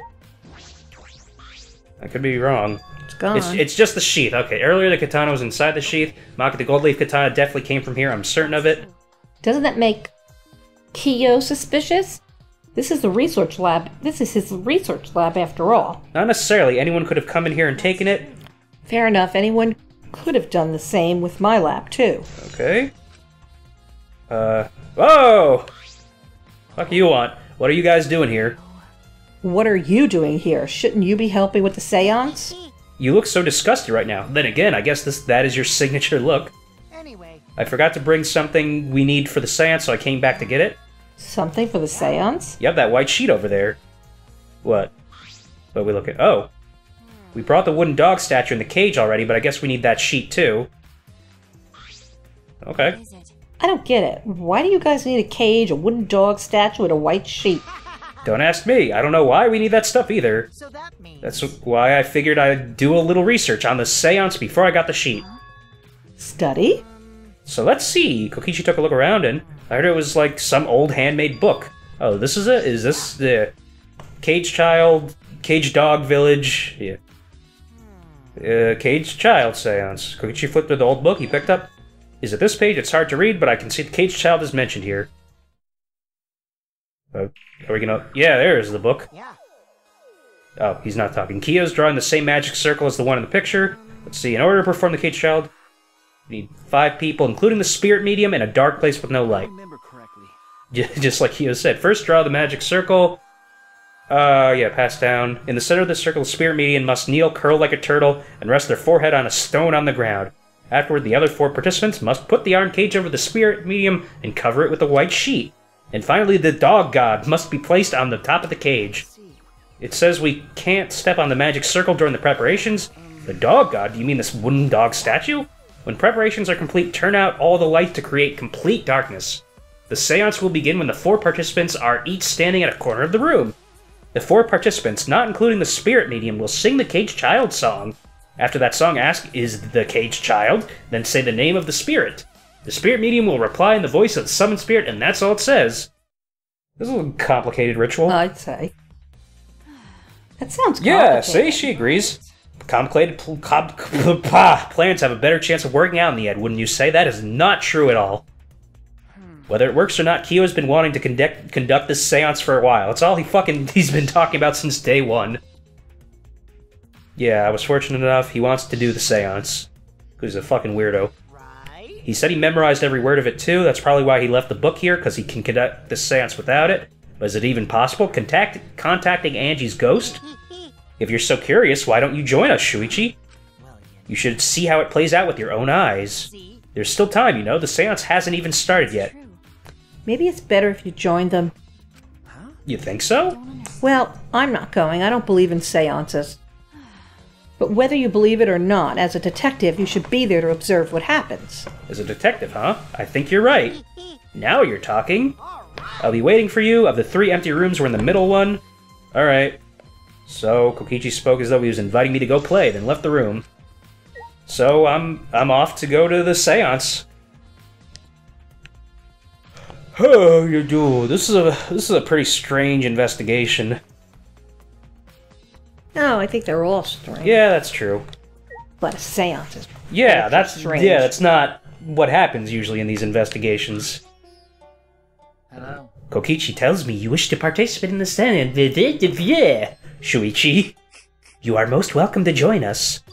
I could be wrong. It's gone. It's just the sheath. Okay, earlier the katana was inside the sheath. Maki, the gold leaf katana definitely came from here, I'm certain of it. Doesn't that make Kyo suspicious? This is the research lab. This is his research lab after all. Not necessarily. Anyone could have come in here and taken it. Fair enough. Anyone could have done the same with my lab, too. Okay. Whoa! Fuck you want? What are you guys doing here? What are you doing here? Shouldn't you be helping with the seance? You look so disgusted right now. Then again, I guess that is your signature look. Anyway, I forgot to bring something we need for the seance, so I came back to get it. Something for the seance? You have that white sheet over there. What? What we look at? Oh. We brought the wooden dog statue in the cage already, but I guess we need that sheet too. Okay. is it? I don't get it. Why do you guys need a cage, a wooden dog statue, and a white sheet? Don't ask me. I don't know why we need that stuff either. So that means That's why I figured I'd do a little research on the seance before I got the sheet. Study? So let's see. Kokichi took a look around and I heard it was like some old handmade book. Oh, this is it? Is this the Cage Dog Village? Yeah. Caged Child Seance. Kokichi flipped through the old book he picked up. Is it this page? It's hard to read, but I can see the Caged Child is mentioned here. Are we gonna... Yeah, there's the book. yeah. Oh, he's not talking. Kyo's drawing the same magic circle as the one in the picture. Let's see, in order to perform the Caged Child, we need 5 people, including the spirit medium, in a dark place with no light. Remember correctly. Just like Kyo said. First, draw the magic circle. Yeah, pass down. In the center of the circle, the spirit medium must kneel, curl like a turtle, and rest their forehead on a stone on the ground. Afterward, the other 4 participants must put the iron cage over the spirit medium and cover it with a white sheet. And finally, the dog god must be placed on the top of the cage. It says we can't step on the magic circle during the preparations. The dog god? Do you mean this wooden dog statue? When preparations are complete, turn out all the lights to create complete darkness. The seance will begin when the 4 participants are each standing at a corner of the room. The 4 participants, not including the spirit medium, will sing the caged child song. After that song, ask, "Is the caged child?" Then say the name of the spirit. The spirit medium will reply in the voice of the summoned spirit, and that's all it says. This is a complicated ritual. I'd say. That sounds complicated. Yeah, see, she agrees. Complicated plans have a better chance of working out in the end, wouldn't you say? That is not true at all. Whether it works or not, Kyo's been wanting to conduct this seance for a while. It's all he's been talking about since day 1. Yeah, I was fortunate enough. He wants to do the seance. He's a fucking weirdo. He said he memorized every word of it too. That's probably why he left the book here, because he can conduct the seance without it. But is it even possible? Contacting Angie's ghost? If you're so curious, why don't you join us, Shuichi? You should see how it plays out with your own eyes. There's still time, you know. The seance hasn't even started yet. Maybe it's better if you join them. You think so? Well, I'm not going. I don't believe in seances. But whether you believe it or not, as a detective, you should be there to observe what happens. As a detective, huh? I think you're right. Now you're talking. I'll be waiting for you. Of the 3 empty rooms, we're in the middle one. Alright. So, Kokichi spoke as though he was inviting me to go play, then left the room. So, I'm off to go to the seance. Oh, you do. This is a pretty strange investigation. No, I think they're all strange. Yeah, that's true. But a seance is strange. Yeah, that's not what happens usually in these investigations. Hello. Kokichi tells me you wish to participate in the seance. Yeah, Shuichi. You are most welcome to join us.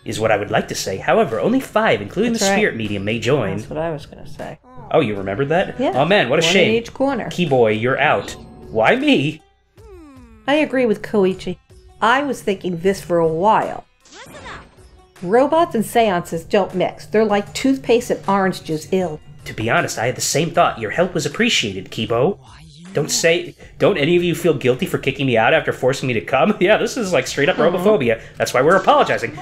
Is what I would like to say. However, only 5, including the spirit medium, may join. That's what I was gonna say. Oh, you remembered that? Yeah. Oh man, what a One shame. in each corner. Keyboy, you're out. Why me? I agree with Koichi. I was thinking this for a while. Robots and seances don't mix. They're like toothpaste and orange juice ill. To be honest, I had the same thought. Your help was appreciated, Kibo. Don't any of you feel guilty for kicking me out after forcing me to come? Yeah, this is like straight up robophobia. That's why we're apologizing.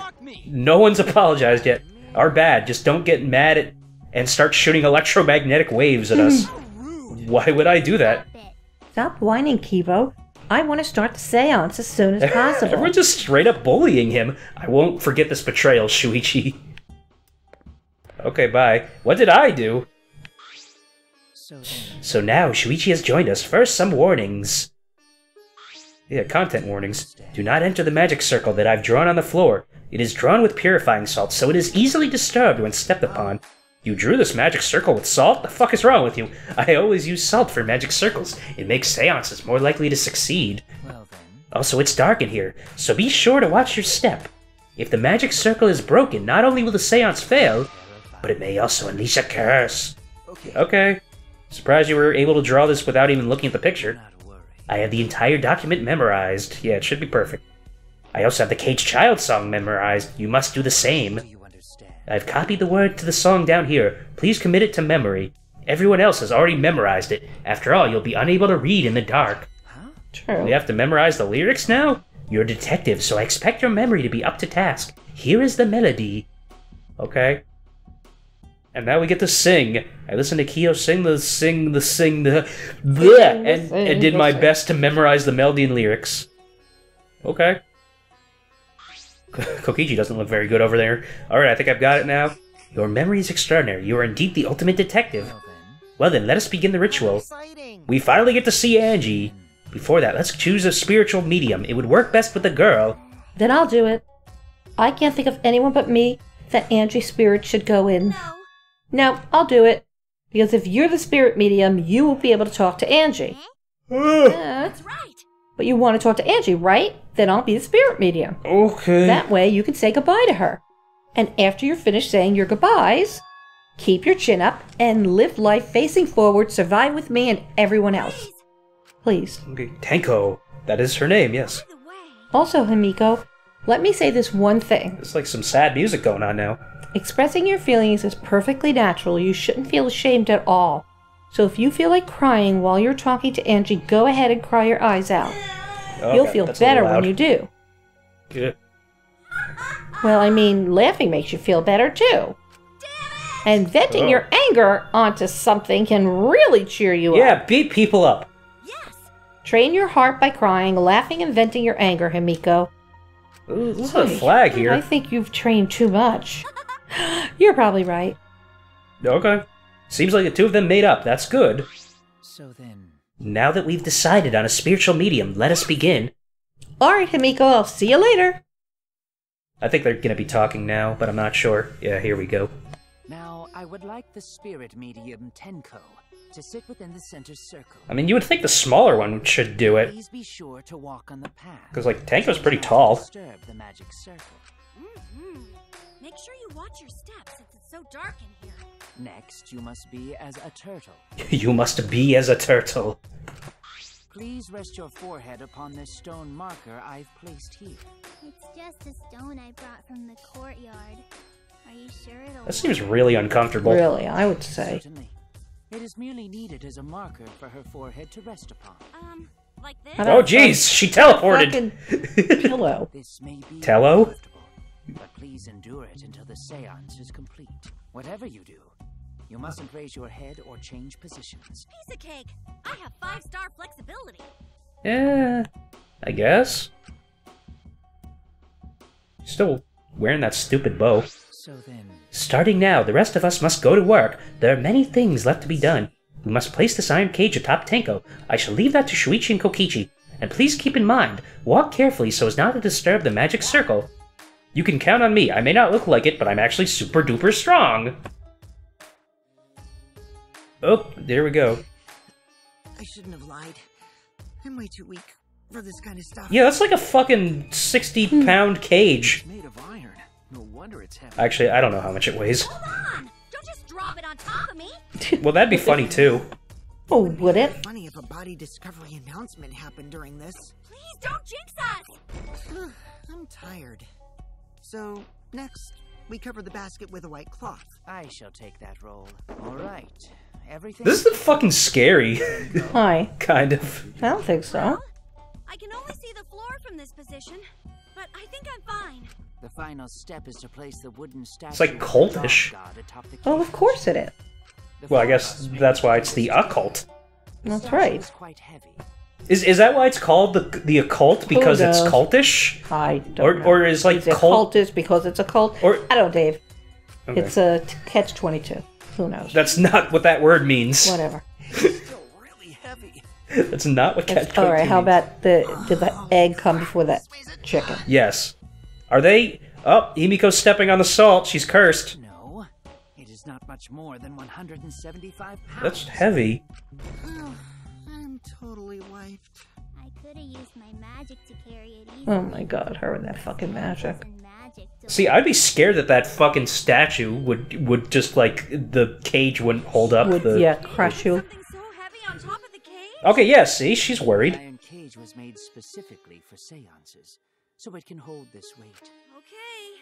No one's apologized yet. Our bad. Just don't get mad and start shooting electromagnetic waves at us. Why would I do that? Stop whining, Kibo. I want to start the seance as soon as possible. Everyone's just straight up bullying him. I won't forget this betrayal, Shuichi. Okay, bye. What did I do? So now, Shuichi has joined us. First, some warnings. Yeah, content warnings. Do not enter the magic circle that I've drawn on the floor. It is drawn with purifying salt, so it is easily disturbed when stepped upon. You drew this magic circle with salt? The fuck is wrong with you? I always use salt for magic circles. It makes seances more likely to succeed. Well then. Also, it's dark in here, so be sure to watch your step. If the magic circle is broken, not only will the seance fail, but it may also unleash a curse. Okay. Surprised you were able to draw this without even looking at the picture. I have the entire document memorized. Yeah, it should be perfect. I also have the caged child song memorized. You must do the same. I've copied the word to the song down here. Please commit it to memory. Everyone else has already memorized it. After all, you'll be unable to read in the dark. True. We have to memorize the lyrics now? You're a detective, so I expect your memory to be up to task. Here is the melody. Okay. And now we get to sing. I listened to Kyo and did my best to memorize the melody and lyrics. Okay. Kokichi doesn't look very good over there. Alright, I think I've got it now. Your memory is extraordinary. You are indeed the ultimate detective. Well then, let us begin the ritual. We finally get to see Angie. Before that, let's choose a spiritual medium. It would work best with a girl. Then I'll do it. I can't think of anyone but me that Angie's spirit should go in. No, I'll do it. Because if you're the spirit medium, you will be able to talk to Angie. That's right. But you want to talk to Angie, right? Then I'll be the spirit medium. Okay. That way you can say goodbye to her. And after you're finished saying your goodbyes, keep your chin up and live life facing forward, survive with me and everyone else. Please. Okay. Tenko. That is her name, yes. Also, Himiko, let me say this one thing. There's like some sad music going on now. Expressing your feelings is perfectly natural. You shouldn't feel ashamed at all. So if you feel like crying while you're talking to Angie, go ahead and cry your eyes out. Okay, You'll feel better when you do. Good. Well, I mean, laughing makes you feel better too. And venting your anger onto something can really cheer you up. Yeah, beat people up. Yes. Train your heart by crying, laughing, and venting your anger, Himiko. Ooh, there's a flag here. I think you've trained too much. You're probably right. Okay. Seems like the two of them made up. That's good. So then... Now that we've decided on a spiritual medium, let us begin. Alright, Himiko, I'll see you later. I think they're gonna be talking now, but I'm not sure. Yeah, here we go. Now, I would like the spirit medium Tenko to sit within the center circle. I mean, you would think the smaller one should do it. Please be sure to walk on the path. Because, like, Tanko's pretty tall. Disturb the magic circle. Make sure you watch your steps since it's so dark in here. Next, you must be as a turtle. You must be as a turtle. Please rest your forehead upon this stone marker I've placed here. It's just a stone I brought from the courtyard. Are you sure it'll That seems really uncomfortable. Really, I would say. Certainly. It is merely needed as a marker for her forehead to rest upon. Like this? How about Oh, jeez, she teleported. fucking pillow? This may be Tello? uncomfortable, but please endure it until the seance is complete. Whatever you do, you mustn't raise your head or change positions. Piece of cake. I have 5-star flexibility. Yeah, I guess. Still wearing that stupid bow. So then, Starting now, the rest of us must go to work. There are many things left to be done. We must place this iron cage atop Tenko. I shall leave that to Shuichi and Kokichi. And please keep in mind, walk carefully so as not to disturb the magic circle. You can count on me. I may not look like it, but I'm actually super duper strong. Oh, there we go. I shouldn't have lied. I'm way too weak for this kind of stuff. Yeah, that's like a fucking 60-pound cage. it's made of iron. No wonder it's heavy. Actually, I don't know how much it weighs. Hold on. Don't just drop it on top of me. Well, that'd be funny too. Oh, would it? Funny if a body discovery announcement happened during this. Please don't jinx us. I'm tired. So, next, we cover the basket with a white cloth. I shall take that role. All right. Everything. This is fucking scary. Hi. Kind of. I don't think so. I can only see the floor from this position, but I think I'm fine. The final step is to place the wooden statue. like of the cultish. dog god atop the Oh, cage. of course it is. The Well, I four guess of us that's made why the it's the decision. occult. The That's statue right. is quite heavy. Is that why it's called the occult? Because it's knows? cultish? I don't know. Or is like Is it cult? cultist because it's a cult? Or- I don't know, Dave. Okay. It's a catch-22. Who knows? That's not what that word means. Whatever. Still really heavy. That's not what catch All right. How means. about did the egg come before that chicken? Yes. Are they? Oh, Himiko's stepping on the salt. She's cursed. No, it is not much more than 175 pounds. That's heavy. I'm totally wiped. I could have used my magic to carry it easy. Oh my God, her and that fucking magic. See, I'd be scared that that fucking statue would just like the cage wouldn't hold up. Would the... crush you. Something so heavy on top of the cage? Okay, yeah. See, she's The worried. iron cage was made specifically for seances, so it can hold this weight. Okay.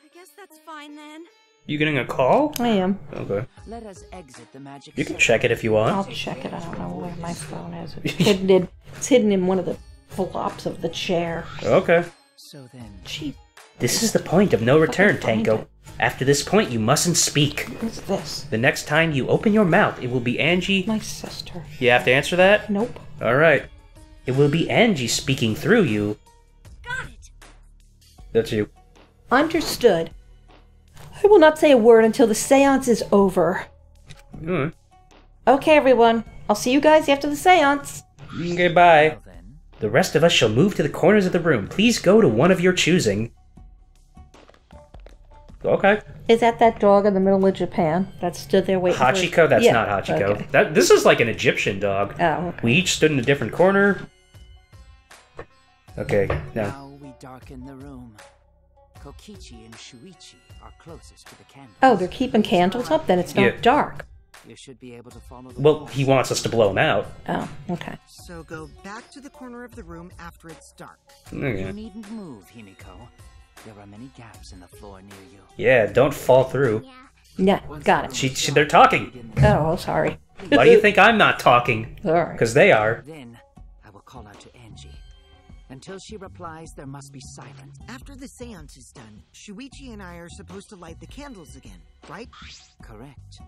I guess that's fine then. You getting a call? I am. Okay. Let us exit the magic You can circle. check it if you I'll want. check it. I don't know where my phone is. It's hidden in one of the flops of the chair. Okay. So then, Gee, This is the point of no return, find Tanko. it. After this point, you mustn't speak. what's this? The next time you open your mouth, it will be Angie. My sister. You have to answer that? Nope. Alright. It will be Angie speaking through you. Got it. That's you. Understood. I will not say a word until the seance is over. Mm. Okay, everyone. I'll see you guys after the seance. Okay, bye. well then, The rest of us shall move to the corners of the room. Please go to one of your choosing. Okay. Is that dog in the middle of Japan that stood there waiting for Hachiko? That's Yeah, not Hachiko. okay. This is like an Egyptian dog. Oh, okay. We each stood in a different corner. Okay, now. now we darken the room. Kokichi and Shuichi are closest to the candles. Oh, they're keeping candles up? Then it's not Yeah. dark. You should be able to follow the Well, walls. he wants us to blow him out. Oh, okay. So go back to the corner of the room after it's dark. You Okay. needn't move, Himiko. There are many gaps in the floor near you. Yeah, don't fall through. Yeah. Yeah, got it. They're talking. Oh, sorry. Why do you think I'm not talking? All right. Because they are. Then I will call out to Angie. Until she replies, there must be silence. After the seance is done, Shuichi and I are supposed to light the candles again, right? Correct.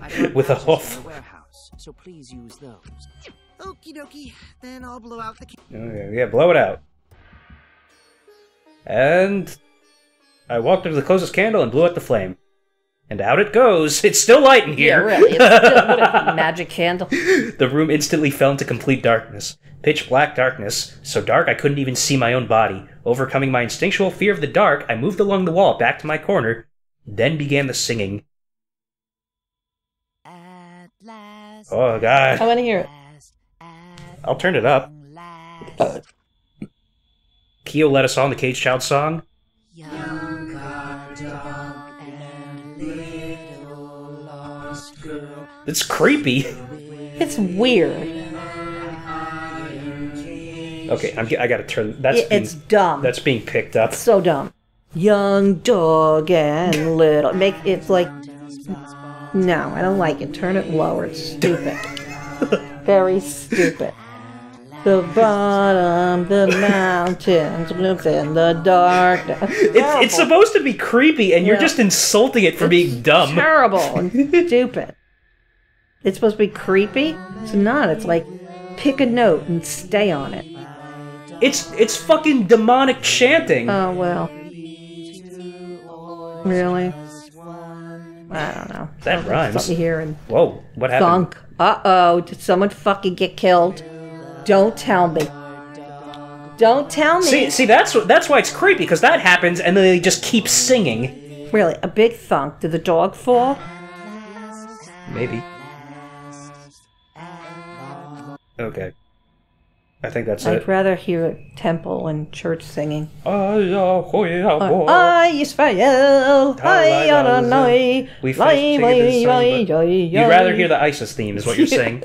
I've With a got matches hoof. in the warehouse, so please use those. Okie dokie. Then I'll blow out the Okay, yeah, blow it out. And I walked up to the closest candle and blew out the flame. And out it goes. It's still light in Yeah, here. really. It's still what a magic candle. The room instantly fell into complete darkness. Pitch black darkness, so dark I couldn't even see my own body. Overcoming my instinctual fear of the dark, I moved along the wall back to my corner, then began the singing. At last, Oh, God. I want to hear it. I'll turn it up. Kyo led us on the Cage Child song. Young guard dog and little lost girl. It's creepy. It's weird. Okay, I gotta turn... It's dumb. That's being picked up. So dumb. Young dog and little. It's like. No, I don't like it. Turn it lower. It's stupid. Very stupid. The bottom, the mountains, in the dark. It's supposed to be creepy, and you're just insulting it for being dumb. Terrible and stupid. It's supposed to be creepy? It's not. It's like, pick a note and stay on it. It's fucking demonic chanting. Oh, well. Really? I don't know. That rhymes. Something here and Whoa, what happened? thunk. Uh-oh, did someone fucking get killed? Don't tell me. Don't tell me. See, that's why it's creepy, because that happens, and then they just keep singing. Really, a big thunk. Did the dog fall? Maybe. Okay. I think that's I'd it. rather hear temple and church singing. We I Israel, I Adonai, face You'd rather hear the ISIS theme, is what you're saying.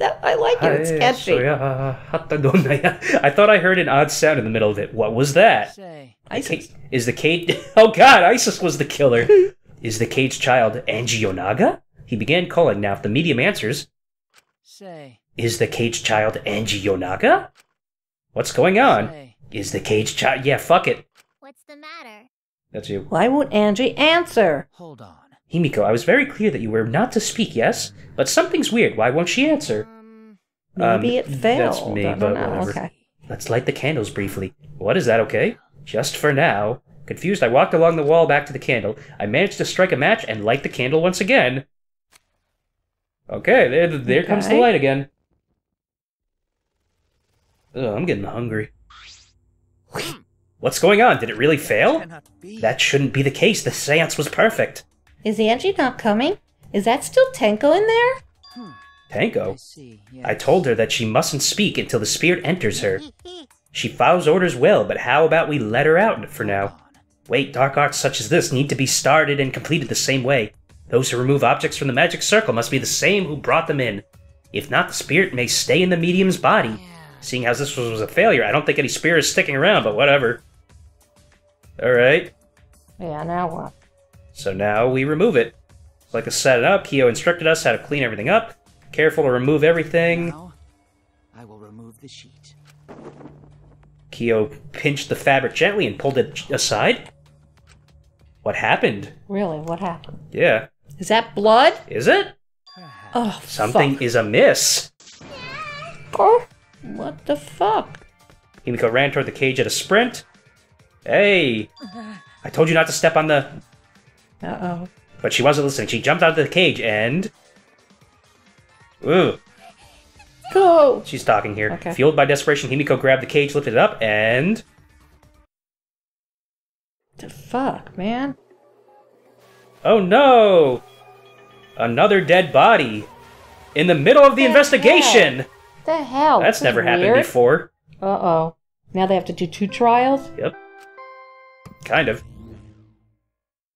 I like it. It's catchy. I thought I heard an odd sound in the middle of it. What was that? Say, ISIS. Is the cage... Oh god, ISIS was the killer. Is the caged child Angie Yonaga? He began calling. Now, if the medium answers... say, Is the caged child Angie Yonaga? What's going on? say. Is the caged child... Yeah, fuck it. What's the matter? That's you. Why won't Angie answer? Hold on. Himiko, I was very clear that you were not to speak, yes? But something's weird. Why won't she answer? Maybe it failed. That's me, I don't but know. whatever. Okay. Let's light the candles briefly. What is that, okay? Just for now. Confused, I walked along the wall back to the candle. I managed to strike a match and light the candle once again. Okay, there comes the light again. Ugh, I'm getting hungry. What's going on? Did it really fail? Cannot be. That shouldn't be the case. The seance was perfect. Is Angie not coming? Is that still Tenko in there? I Tango? see. I Yes. told her that she mustn't speak until the spirit enters her. She follows orders well, but how about we let her out for now? Wait, dark arts such as this need to be started and completed the same way. Those who remove objects from the magic circle must be the same who brought them in. If not, the spirit may stay in the medium's body. Seeing as this was a failure, I don't think any spirit is sticking around, but whatever. Alright, Yeah, now what? so now we remove it. Like to set it up, Kyo instructed us how to clean everything up. Careful to remove everything. Now, I will remove the sheet. Kyo pinched the fabric gently and pulled it aside. What happened? Really, what happened? Yeah. Is that blood? Is it? Oh, Something fuck. is amiss. Oh, what the fuck? Himiko ran toward the cage at a sprint. Hey! I told you not to step on the... Uh-oh. But she wasn't listening. She jumped out of the cage and... Ooh. Go! She's talking here. Okay. Fueled by desperation, Himiko grabbed the cage, lifted it up, and... The fuck, man? Oh no! Another dead body! In the middle of the investigation! The hell? That's This is never happened weird. before. Uh-oh. Now they have to do 2 trials? Yep. Kind of.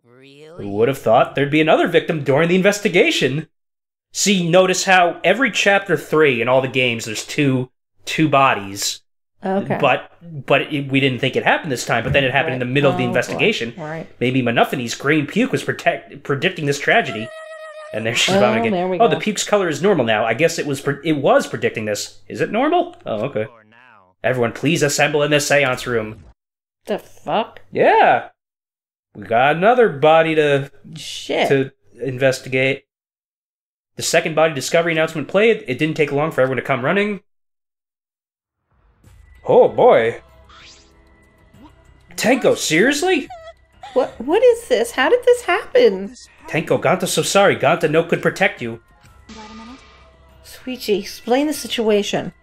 Really? Who would have thought there'd be another victim during the investigation? See, notice how every chapter 3 in all the games there's two bodies. Okay. But we didn't think it happened this time, but then it happened in the middle of the Oh, boy. investigation. Right. Maybe Monophanes' green puke was predicting this tragedy. And there she's Oh, vomiting again. there we Oh, go. the puke's color is normal now. I guess it was predicting this. Is it normal? Oh, okay. For now. Everyone, please assemble in the seance room. The fuck? Yeah! We got another body to investigate. The second body discovery announcement played. It didn't take long for everyone to come running. Oh boy. Tenko, seriously? What is this? How did this happen? Tenko, Ganta's so sorry. Ganta no could protect you. Wait a minute. Sweetie, explain the situation.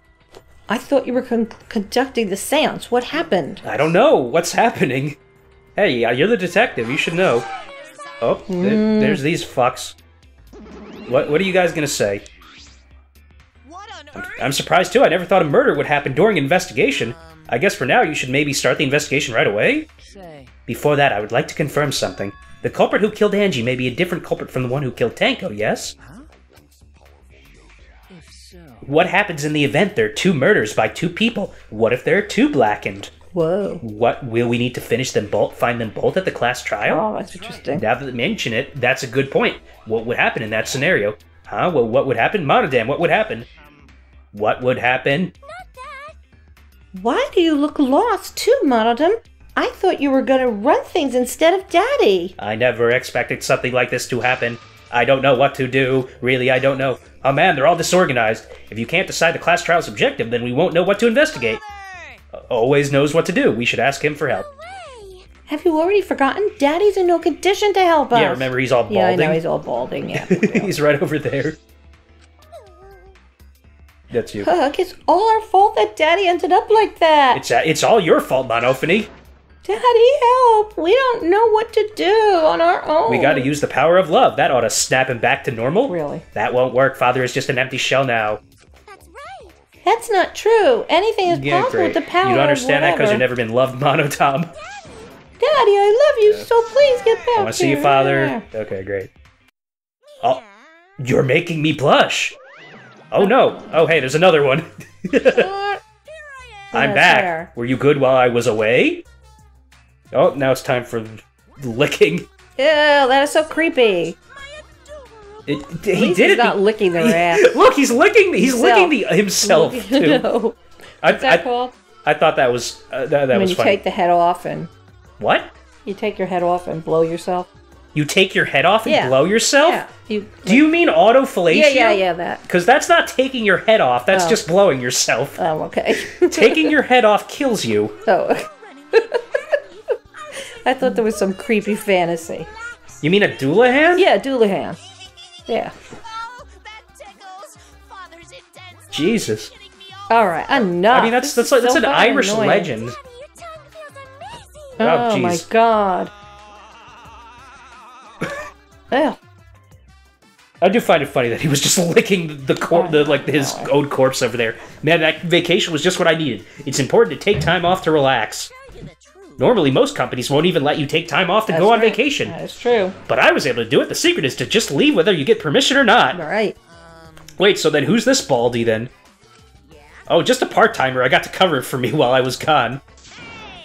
I thought you were conducting the seance. What happened? I don't know. What's happening? Hey, you're the detective. You should know. Oh, there's these fucks. What are you guys gonna say? What on earth? I'm surprised too. I never thought a murder would happen during an investigation. I guess for now you should maybe start the investigation right away? Before that, I would like to confirm something. The culprit who killed Angie may be a different culprit from the one who killed Tenko, yes? Huh? If so... What happens in the event there are 2 murders by 2 people? What if there are 2 blackened? Whoa. What, will we need to finish them both, find them both at the class trial? Oh, that's interesting. Now that you mention it, that's a good point. What would happen in that scenario? Huh? Well, what would happen? Monodam, what would happen? What would happen? Why do you look lost too, Monodam? I thought you were gonna run things instead of Daddy. I never expected something like this to happen. I don't know what to do. Really, I don't know. Oh man, they're all disorganized. If you can't decide the class trial's objective, then we won't know what to investigate. Always knows what to do. We should ask him for help. Have you already forgotten? Daddy's in no condition to help us. Yeah, remember, he's all balding. Yeah, I know, he's all balding, yeah. He's right over there. That's you. It's all our fault that Daddy ended up like that. It's all your fault, Monophony. Daddy, help! We don't know what to do on our own. We gotta use the power of love. That ought to snap him back to normal. Really? That won't work. Father is just an empty shell now. That's right. That's not true. Anything is possible with the power of You don't understand that because whatever. you've never been loved, Monotom. Daddy, I love you, so please get back I want to see you, Father. Okay, great. Oh, you're making me blush. Oh no. Oh hey, there's another one. I'm back. Fair. Were you good while I was away? Oh, now it's time for licking. Ew, that is so creepy. He He's did it. not licking their ass. Look, he's licking. He's licking himself too. No. What's that called? I thought that was that When was you funny. take the head off and What? you take your head off and blow yourself. You take your head off and Yeah. blow yourself? Yeah. Do you mean autofellatio? Yeah, that. Because that's not taking your head off. That's Oh. just blowing yourself. Oh, okay. Taking your head off kills you. Oh. I thought there was some creepy fantasy. You mean a Doulahan? Yeah, Doulahan. Yeah. Oh, that tickles. Father's intense. Jesus. All right, enough. I mean, that's This an is so fucking Irish annoying. legend. Your tongue feels amazing. Oh, Oh, my jeez. God. Ugh. I do find it funny that he was just licking his own corpse over there. Man, that vacation was just what I needed. It's important to take time off to relax. Normally, most companies won't even let you take time off to go on right. vacation. That is true. But I was able to do it. The secret is to just leave whether you get permission or not. All right. Wait, so then who's this Baldy then? Oh, just a part-timer. I got to cover it for me while I was gone.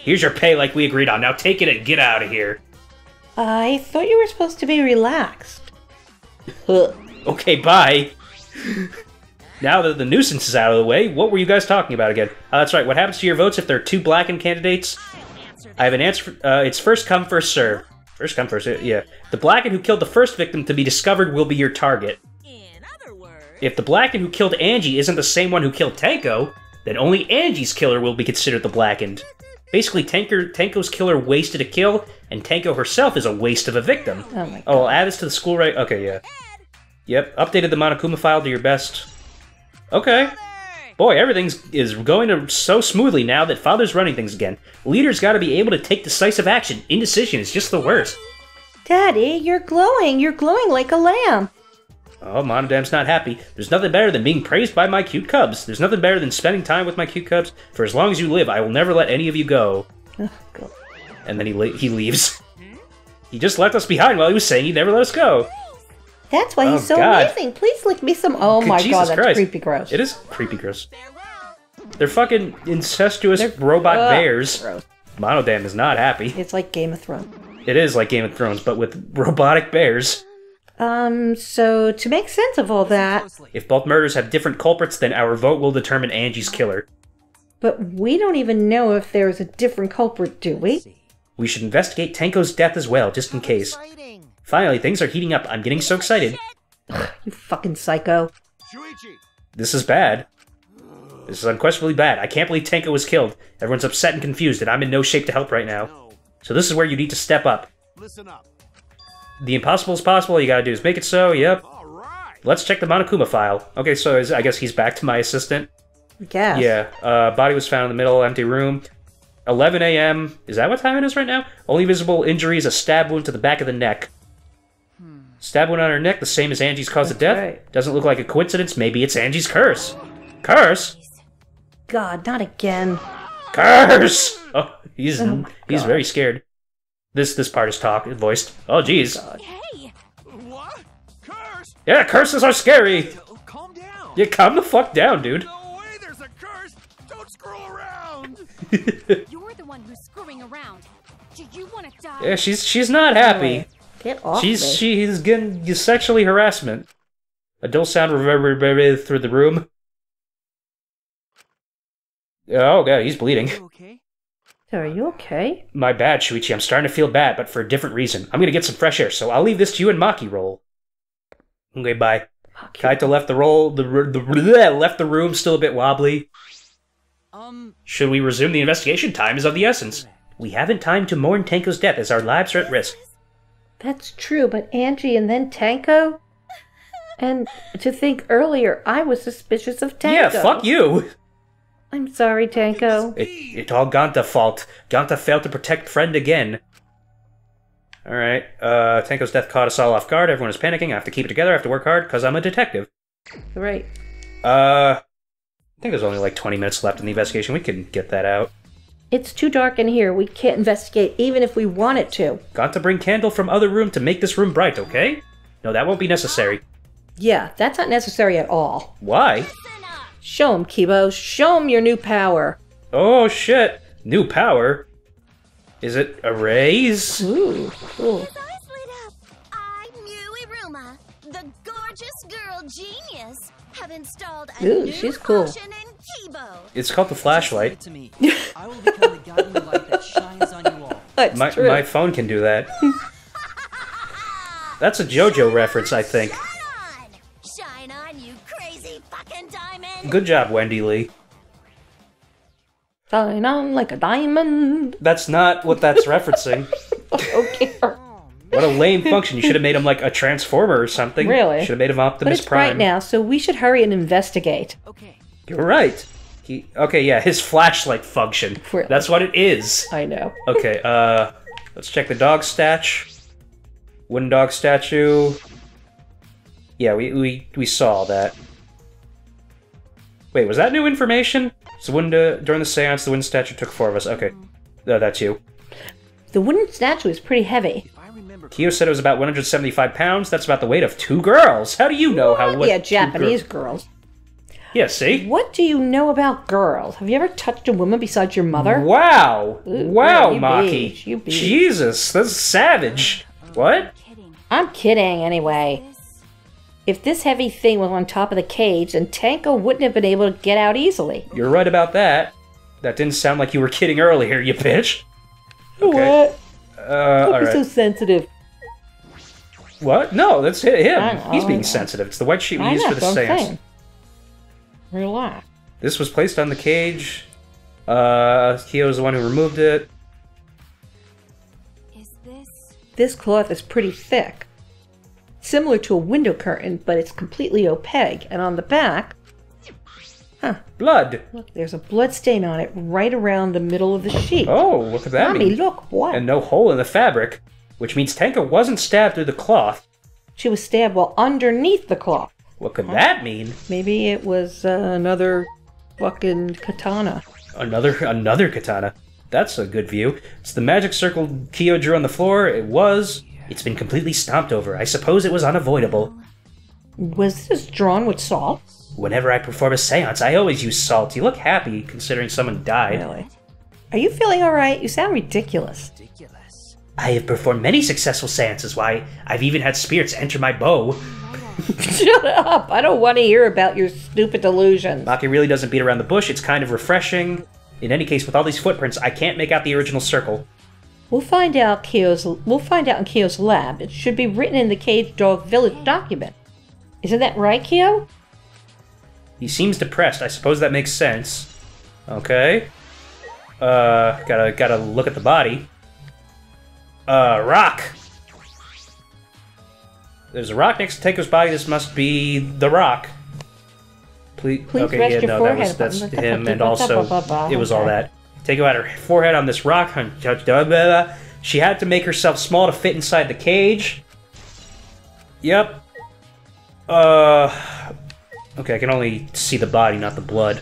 Here's your pay like we agreed on. Now take it and get out of here. I thought you were supposed to be relaxed. Ugh. Okay, bye. Now that the nuisance is out of the way, what were you guys talking about again? That's right, what happens to your votes if there are 2 blackened candidates? I have an answer. It's first come, first serve. First come, first serve, yeah. The blackened who killed the first victim to be discovered will be your target. In other words, If the blackened who killed Angie isn't the same one who killed Tenko, then only Angie's killer will be considered the blackened. Basically, Tenko's killer wasted a kill, and Tenko herself is a waste of a victim. Oh, my God. Oh, I'll add this to the school right. Okay, yeah. Yep, updated the Monokuma file to your best. Okay. Boy, everything is going so smoothly now that Father's running things again. Leaders gotta be able to take decisive action. Indecision is just the worst. Daddy, you're glowing. You're glowing like a lamb. Oh, Monodam's not happy. There's nothing better than being praised by my cute cubs. There's nothing better than spending time with my cute cubs. For as long as you live, I will never let any of you go. Oh, God. And then he leaves. He just left us behind while he was saying he'd never let us go. That's why he's Oh, so God. amazing. Please lick me some. Oh, my Jesus God, that's Christ. creepy gross. It is creepy gross. They're fucking incestuous robot bears. Gross. Monodam is not happy. It's like Game of Thrones. It is like Game of Thrones, but with robotic bears. So to make sense of all that, If both murders have different culprits, then our vote will determine Angie's killer. But we don't even know if there's a different culprit, do we? We should investigate Tenko's death as well, just in case. Finally, things are heating up. I'm getting so excited. Ugh, you fucking psycho. This is bad. This is unquestionably bad. I can't believe Tenko was killed. Everyone's upset and confused, and I'm in no shape to help right now. So this is where you need to step up. Listen up. The impossible is possible. All you gotta do is make it so. Yep. Let's check the Monokuma file. Okay, so I guess he's back to my assistant. I guess. Yeah. Body was found in the middle, empty room. 11 a.m. Is that what time it is right now? Only visible injuries, a stab wound to the back of the neck. Stab wound on her neck, the same as Angie's cause of death. Right. Doesn't look like a coincidence. Maybe it's Angie's curse. Curse? God, not again. Curse! Oh, he's very scared. This part is voiced. Oh, jeez. Hey! What? Curse? Yeah, curses are scary! Calm down. Yeah, calm the fuck down, dude. No way there's a curse. Don't screw around. You're the one who's screwing around. Do you want to die? Yeah, she's not happy. Get off She's me. getting sexually harassment. A dull sound reverberated through the room. Oh god, he's bleeding. Okay. Are you okay? My bad, Shuichi. I'm starting to feel bad, but for a different reason. I'm gonna get some fresh air, so I'll leave this to you and Maki roll. Okay, bye. Kaito left the left the room, still a bit wobbly. Should we resume the investigation? Time is of the essence. We haven't time to mourn Tenko's death as our lives are at risk. That's true, but Angie and then Tanko? And to think earlier, I was suspicious of Tanko. Yeah, fuck you! I'm sorry, Tanko. It all Ganta fault. Ganta failed to protect friend again. Alright, Tenko's death caught us all off guard. Everyone is panicking. I have to keep it together. I have to work hard, because I'm a detective. Right. I think there's only like 20 minutes left in the investigation. We can get that out. It's too dark in here. We can't investigate even if we wanted to. Got to bring candle from other room to make this room bright, okay? No, that won't be necessary. Yeah, that's not necessary at all. Why? Show him, Kibo. Show him your new power. Oh, shit. New power? Is it a raise? Ooh, cool. His eyes lit up. I, Muiruma, the gorgeous girl genius, have installed a Ooh, new she's cool. function in Kibo. It's called the flashlight. To me. I will become the guiding light that shines on you all. That's true. My phone can do that. That's a JoJo reference, I think. Shine on, you crazy fucking diamond! Good job, Wendy Lee. Shine on like a diamond. That's not what that's referencing. Okay. What a lame function. You should have made him like a Transformer or something. Really? Should have made him But Optimus it's Prime. bright now, so we should hurry and investigate. Okay. You're right. Okay, yeah, his flashlight function. Really? That's what it is. I know. Okay, let's check the dog statue. Wooden dog statue. Yeah, we saw that. Wait, was that new information? So during the seance, the wooden statue took 4 of us. Okay. That's you. The wooden statue is pretty heavy. If I remember Kyo said it was about 175 pounds. That's about the weight of 2 girls. How do you know what Yeah, 2 Japanese girls. Yeah, see? What do you know about girls? Have you ever touched a woman besides your mother? Wow! Ooh, Wow, girl, you Maki! beach, you beach. Jesus, that's savage! What? Kidding. I'm kidding, anyway. If this heavy thing was on top of the cage, then Tanko wouldn't have been able to get out easily. You're right about that. That didn't sound like you were kidding earlier, you bitch. Okay. What? Don't be so Alright. sensitive. What? No, that's him. I know, He's I being know. sensitive. It's the white sheet we I used know, for the that's what I'm seance. saying. Relax. This was placed on the cage. Kyo's the one who removed it. Is this... This cloth is pretty thick. Similar to a window curtain, but it's completely opaque. And on the back, Blood! look, there's a blood stain on it right around the middle of the sheet. Oh, what could that Mommy, mean? look, what? And no hole in the fabric, which means Tenko wasn't stabbed through the cloth. She was stabbed while underneath the cloth. What could that mean? Maybe it was another fucking katana. Another katana. That's a good view. It's the magic circle Kyo drew on the floor. It was. It's been completely stomped over. I suppose it was unavoidable. Was this drawn with salt? Whenever I perform a seance, I always use salt. You look happy, considering someone died. Really? Are you feeling alright? You sound ridiculous. ridiculous. I have performed many successful seances. Why, I've even had spirits enter my bow. Shut up! I don't want to hear about your stupid delusions. Maki really doesn't beat around the bush. It's kind of refreshing. In any case, with all these footprints, I can't make out the original circle. We'll find out in Kyo's lab. It should be written in the Cage Dog Village document. Isn't that right, Kyo? He seems depressed. I suppose that makes sense. Okay. Gotta look at the body. Rock! There's a rock next to Teiko's body. This must be the rock. Please okay, rest yeah, your no, forehead. that's him, and also it was all that. Teiko had her forehead on this rock. She had to make herself small to fit inside the cage. Yep. Okay, I can only see the body, not the blood.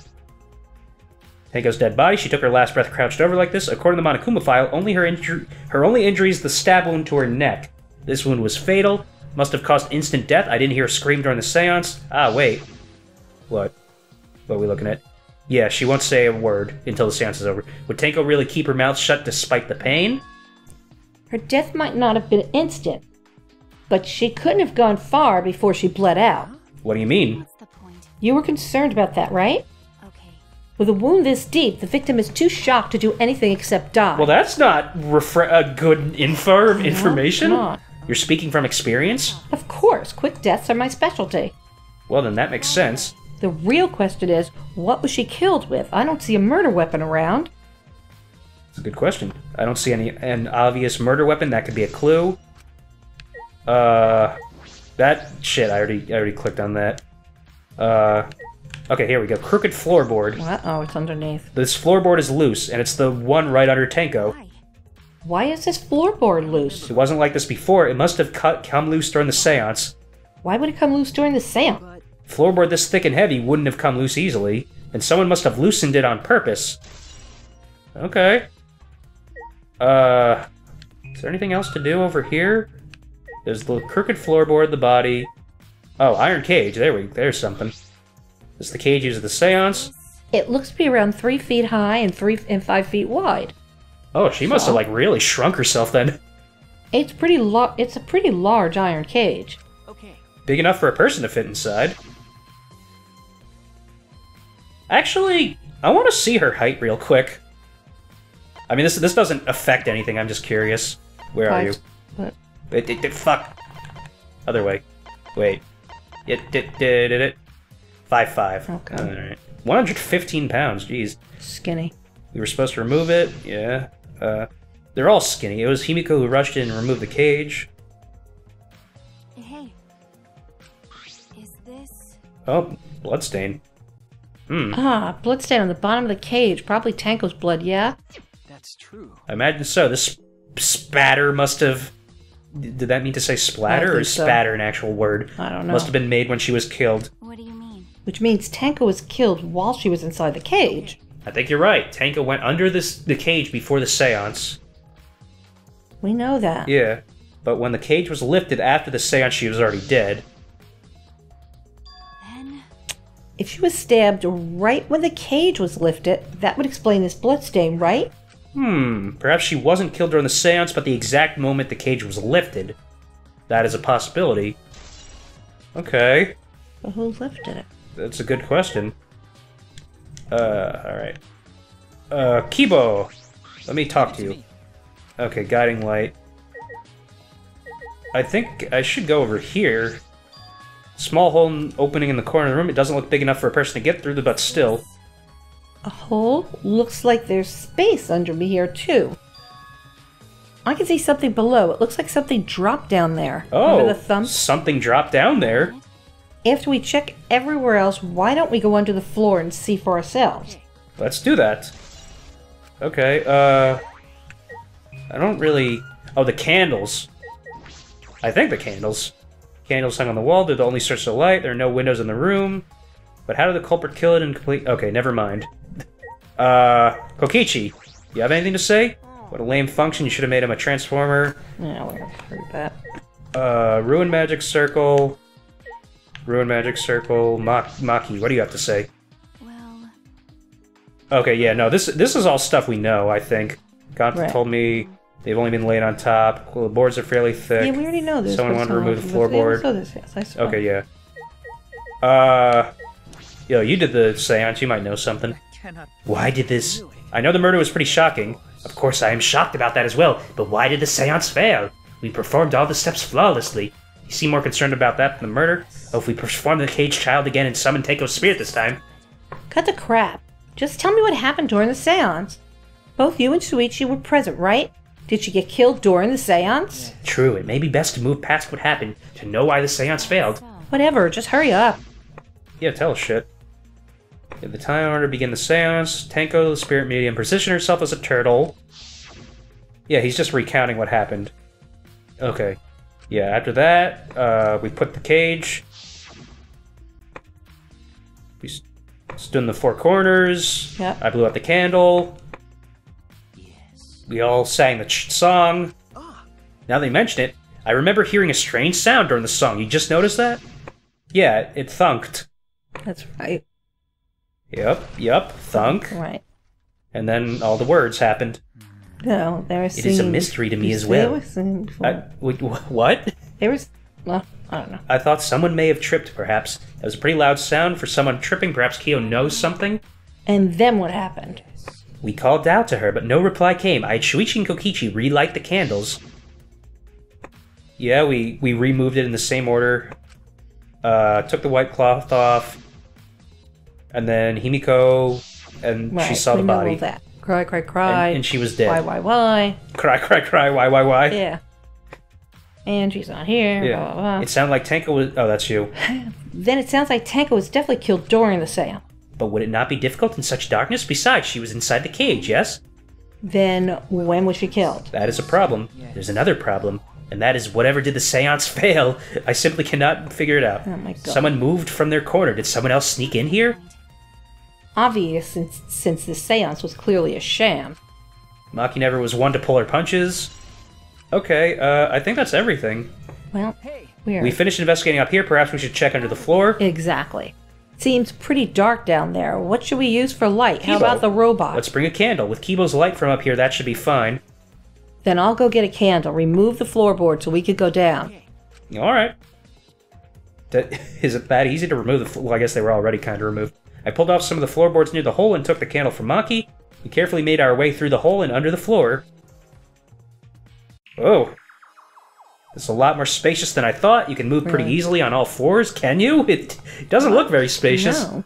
Teiko's dead body. She took her last breath crouched over like this. According to the Monokuma file, her only injury is the stab wound to her neck. This wound was fatal. Must have caused instant death. I didn't hear a scream during the seance. Ah, wait. What? What are we looking at? Yeah, she won't say a word until the seance is over. Would Tenko really keep her mouth shut despite the pain? Her death might not have been instant, but she couldn't have gone far before she bled out. What do you mean? What's the point? You were concerned about that, right? Okay. With a wound this deep, the victim is too shocked to do anything except die. Well, that's not good information. Come on. You're speaking from experience? Of course, quick deaths are my specialty. Well, then that makes sense. The real question is, what was she killed with? I don't see a murder weapon around. It's a good question. I don't see an obvious murder weapon. That could be a clue. That shit. I already clicked on that. Okay, here we go. Crooked floorboard. What? Oh, it's underneath. This floorboard is loose, and it's the one right under Tenko. Why is this floorboard loose? It wasn't like this before. It must have come loose during the seance. Why would it come loose during the seance? Floorboard this thick and heavy wouldn't have come loose easily, and someone must have loosened it on purpose. Okay. Is there anything else to do over here? There's the crooked floorboard, the body. Oh, iron cage. There's something. This is the cage used at the seance. It looks to be around 3 feet high and 5 feet wide. Oh, she must have like really shrunk herself then. It's a pretty large iron cage. Okay. Big enough for a person to fit inside. Actually, I want to see her height real quick. I mean, this doesn't affect anything. I'm just curious. Where are you? What? Fuck. Other way. Wait. It. 5'5". Okay. Alright. 115 pounds. Jeez. Skinny. We were supposed to remove it. Yeah. They're all skinny. It was Himiko who rushed in and removed the cage. Hey. Is this... Oh, bloodstain. Bloodstain on the bottom of the cage. Probably Tanko's blood, yeah? That's true. I imagine so. This spatter must have... Did that mean to say splatter, or is so. spatter an actual word? I don't know. Must have been made when she was killed. What do you mean? Which means Tanko was killed while she was inside the cage. I think you're right. Tanko went under the cage before the seance. We know that. Yeah, but when the cage was lifted after the seance, she was already dead. Then... If she was stabbed right when the cage was lifted, that would explain this bloodstain, right? Perhaps she wasn't killed during the seance, but the exact moment the cage was lifted. That is a possibility. Okay. But who lifted it? That's a good question. Alright. Kibo! Let me talk to you. Okay, guiding light. I think I should go over here. Small hole opening in the corner of the room. It doesn't look big enough for a person to get through, but still. A hole? Looks like there's space under me here, too. I can see something below. It looks like something dropped down there. Oh, under the thumb. Something dropped down there. After we check everywhere else, why don't we go under the floor and see for ourselves? Let's do that. Okay, I don't really... Oh, the candles. I think the candles. Candles hung on the wall. They're the only source of light. There are no windows in the room. But how did the culprit kill it in complete... Okay, never mind. Kokichi, you have anything to say? What a lame function. You should have made him a transformer. Yeah, we're gonna prove that. Ruin Magic Circle. Ruin Magic Circle. Maki, what do you have to say? Well... Okay, yeah, no, this is all stuff we know, I think. Ganta Right. told me They've only been laid on top. Well, the boards are fairly thick. Yeah, we already know this. Someone but wanted to remove the someone- floorboard. So this, yes, I saw. Okay, yeah. Yo, you did the seance. You might know something. Why did this? I know the murder was pretty shocking. Of course, I am shocked about that as well. But why did the seance fail? We performed all the steps flawlessly. You seem more concerned about that than the murder. Oh, if we perform the caged child again and summon Tenko's spirit this time. Cut the crap. Just tell me what happened during the seance. Both you and Shuichi were present, right? Did she get killed during the seance? True, it may be best to move past what happened to know why the seance failed. Whatever, just hurry up. Yeah, tell us shit. At the time in order to begin the seance, Tenko, the spirit medium, positioned herself as a turtle. Yeah, he's just recounting what happened. Okay. Yeah, after that, we put the cage. We stood in the four corners. Yep. I blew out the candle. Yes. We all sang the song. Now they mention it, I remember hearing a strange sound during the song. You just noticed that? Yeah, it thunked. That's right. Yep, thunk. Right. And then all the words happened. No, there was. It is a mystery to me as well. What? There was. Well, I don't know. I thought someone may have tripped, perhaps. That was a pretty loud sound for someone tripping. Perhaps Kyo knows something? And then what happened? We called out to her, but no reply came. I had Shuichi and Kokichi relight the candles. Yeah, we removed it in the same order. Took the white cloth off. And then Himiko, and Right, she saw the we know body. all that. Cry. And she was dead. Why? Cry, why? Yeah. And she's not here. Yeah. Blah, blah, blah. It sounded like Tenko was... Oh, that's you. Then it sounds like Tenko was definitely killed during the seance. But would it not be difficult in such darkness? Besides, she was inside the cage, yes? Then when was she killed? That is a problem. There's another problem. And that is whatever did the seance fail. I simply cannot figure it out. Oh my god. Someone moved from their corner. Did someone else sneak in here? Obvious since this seance was clearly a sham. Maki never was one to pull her punches. Okay, I think that's everything. Well, weird. We finished investigating up here. Perhaps we should check under the floor. Exactly. Seems pretty dark down there. What should we use for light? How Kibo. about the robot? Let's bring a candle. With Kibo's light from up here, that should be fine. Then I'll go get a candle, remove the floorboard so we could go down. Alright. Is it that easy to remove the... Well, I guess they were already kind of removed. I pulled off some of the floorboards near the hole and took the candle from Maki. We carefully made our way through the hole and under the floor. Oh. It's a lot more spacious than I thought. You can move pretty easily on all fours. Can you? It doesn't look very spacious. No.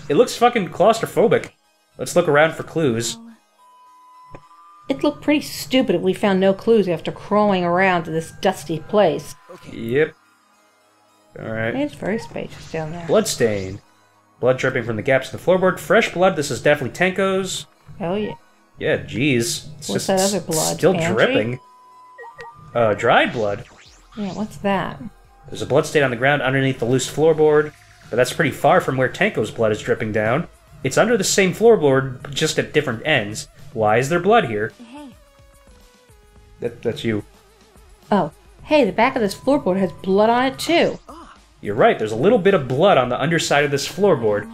It looks fucking claustrophobic. Let's look around for clues. It'd look pretty stupid if we found no clues after crawling around to this dusty place. Yep. Alright. It's very spacious down there. Bloodstain. Blood dripping from the gaps in the floorboard. Fresh blood. This is definitely Tenko's. Oh yeah. Yeah, jeez. It's What's just that other blood? still Angie? dripping. Dried blood. Yeah, what's that? There's a blood stain on the ground underneath the loose floorboard, but that's pretty far from where Tenko's blood is dripping down. It's under the same floorboard, just at different ends. Why is there blood here? Hey, That's you. Oh, hey, the back of this floorboard has blood on it too. You're right, there's a little bit of blood on the underside of this floorboard.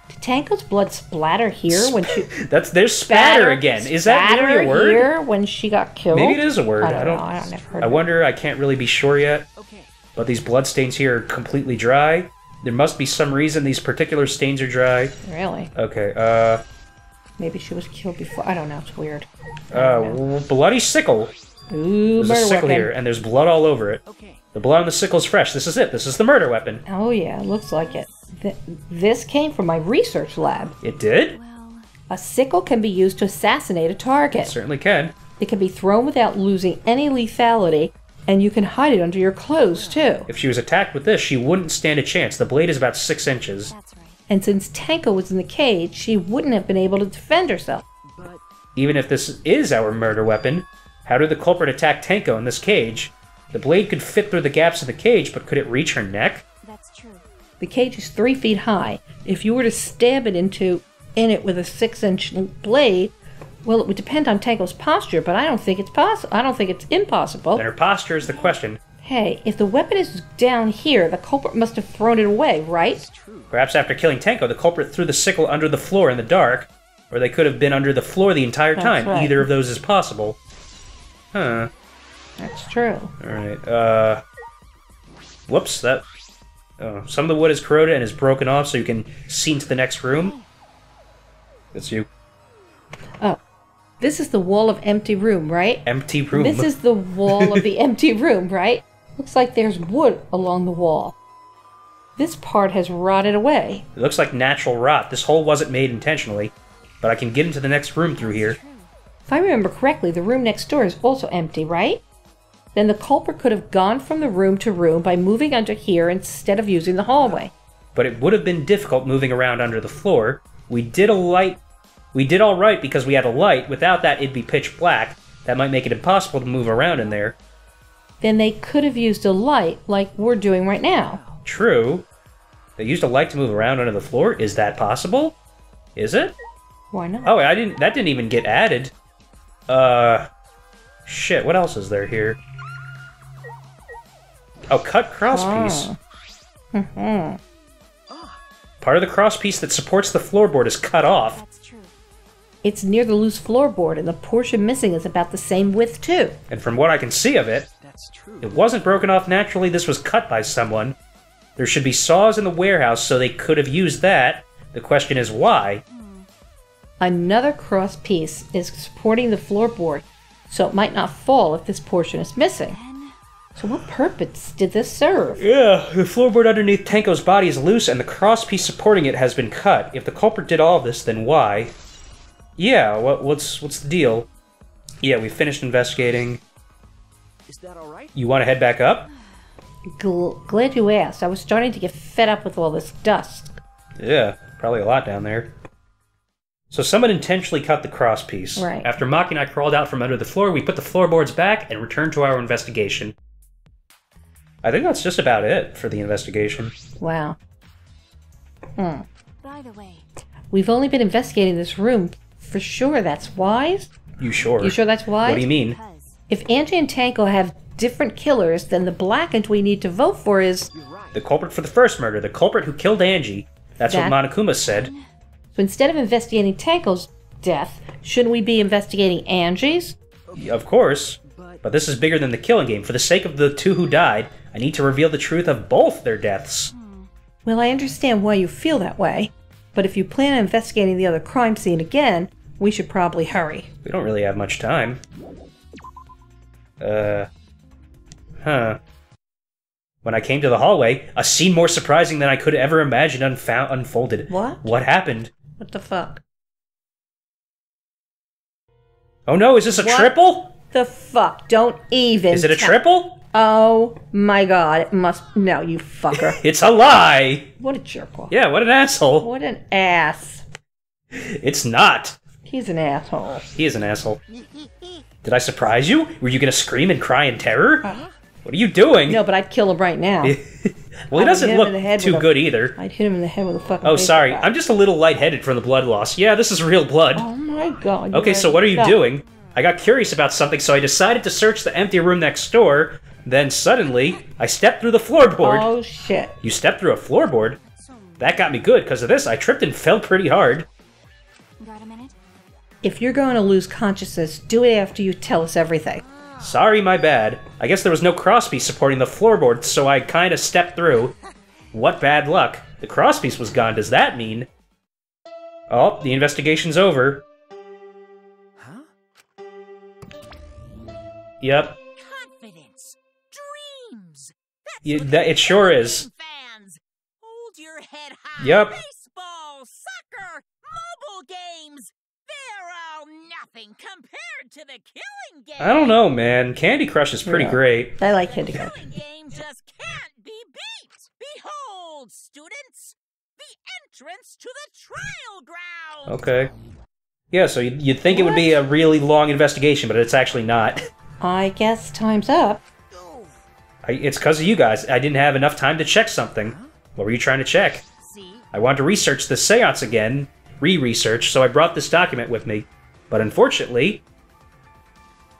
Did Tanko's blood splatter here when she... There's spatter again. Is that really a spatter word? here when she got killed? Maybe it is a word. I don't know. I never heard I of it. wonder, I can't really be sure yet. Okay. But these blood stains here are completely dry. There must be some reason these particular stains are dry. Really? Okay, Maybe she was killed before. I don't know. It's weird. bloody sickle. Ooh, There's a murder sickle weapon. here, and there's blood all over it. Okay. The blood on the sickle is fresh. This is it. This is the murder weapon. Oh yeah, looks like it. This came from my research lab. It did? well, A sickle can be used to assassinate a target. Certainly can. It can be thrown without losing any lethality, and you can hide it under your clothes too. If she was attacked with this, she wouldn't stand a chance. The blade is about 6 inches. that's right. And since Tanko was in the cage, she wouldn't have been able to defend herself. But Even if this is our murder weapon, how did the culprit attack Tenko in this cage? The blade could fit through the gaps in the cage, but could it reach her neck? That's true. The cage is 3 feet high. If you were to stab it in it with a 6-inch blade, well, it would depend on Tanko's posture, but I don't think it's possible. I don't think it's impossible. Then her posture is the question. Hey, if the weapon is down here, the culprit must have thrown it away, right? Perhaps after killing Tenko, the culprit threw the sickle under the floor in the dark, or they could have been under the floor the entire That's time. right. Either of those is possible. Huh. That's true. Alright, whoops, that... Oh, some of the wood is corroded and is broken off so you can see into the next room. That's you. Oh. This is the wall of empty room, right? Empty room. This is the wall of the empty room, right? Looks like there's wood along the wall. This part has rotted away. It looks like natural rot. This hole wasn't made intentionally, but I can get into the next room through here. If I remember correctly, the room next door is also empty, right? Then the culprit could have gone from the room to room by moving under here instead of using the hallway. But it would have been difficult moving around under the floor. We did alright because we had a light. Without that, it'd be pitch black. That might make it impossible to move around in there. Then they could have used a light like we're doing right now. True. They used a light to move around under the floor? Is that possible? Is it? Why not? Oh, that didn't even get added. Shit, what else is there here? Oh, cut crosspiece. Part of the crosspiece that supports the floorboard is cut off. That's true. It's near the loose floorboard, and the portion missing is about the same width, too. And from what I can see of it, That's true. it wasn't broken off naturally, this was cut by someone. There should be saws in the warehouse, so they could have used that. The question is why? Another cross piece is supporting the floorboard, so it might not fall if this portion is missing. So what purpose did this serve? Yeah, the floorboard underneath Tanko's body is loose and the crosspiece supporting it has been cut. If the culprit did all of this, then why? Yeah, what's the deal? Yeah, we finished investigating. Is that all right? You want to head back up? Glad you asked. I was starting to get fed up with all this dust. Yeah, probably a lot down there. So someone intentionally cut the crosspiece. Right. After Maki and I crawled out from under the floor, we put the floorboards back and returned to our investigation. I think that's just about it for the investigation. Wow. By the way, We've only been investigating this room. For sure that's wise? You sure? You sure that's wise? What do you mean? because If Angie and Tanko have different killers, then the blackened we need to vote for is... The culprit for the first murder, the culprit who killed Angie. That's what That- Monokuma said. So instead of investigating Tanko's death, shouldn't we be investigating Angie's? Of course. But this is bigger than the killing game. For the sake of the two who died, I need to reveal the truth of both their deaths. Well, I understand why you feel that way, but if you plan on investigating the other crime scene again, we should probably hurry. We don't really have much time. Huh. When I came to the hallway, a scene more surprising than I could ever imagine unfolded. What? What happened? What the fuck? Oh no, is this a What? triple? The fuck? Don't even. Is it a triple? Oh my god, it must. No, you fucker. It's a lie! What a jerk-off. Yeah, what an asshole. What an ass. It's not. He's an asshole. He is an asshole. Did I surprise you? Were you gonna scream and cry in terror? What are you doing? No, but I'd kill him right now. Well, he I would doesn't hit him look in the head too with a- good either. I'd hit him in the head with a fucking Oh, baseball sorry. bat. I'm just a little lightheaded from the blood loss. Yeah, this is real blood. Oh my god. Okay, so what are you No. doing? I got curious about something, so I decided to search the empty room next door. Then suddenly, I stepped through the floorboard. Oh shit. You stepped through a floorboard? That got me good. Because of this, I tripped and fell pretty hard. got a minute? If you're going to lose consciousness, do it after you tell us everything. Sorry, my bad. I guess there was no crosspiece supporting the floorboard, so I kinda stepped through. What bad luck. The crosspiece was gone. Does that mean... Oh, the investigation's over. Huh? Yep. Confidence. Dreams. It sure is. Fans. Hold your head high. Yep. Baseball, soccer, mobile games. They're all nothing compared to the killing game. I don't know, man. Candy Crush is pretty Yeah. great. I like Candy Crush. Killing game just can't be beat. Behold, students, the entrance to the trial ground. Okay. Yeah, so you'd think it would be a really long investigation, but it's actually not. I guess time's up. It's because of you guys. I didn't have enough time to check something. What were you trying to check? See, I wanted to research the seance again, re-research, so I brought this document with me. But unfortunately...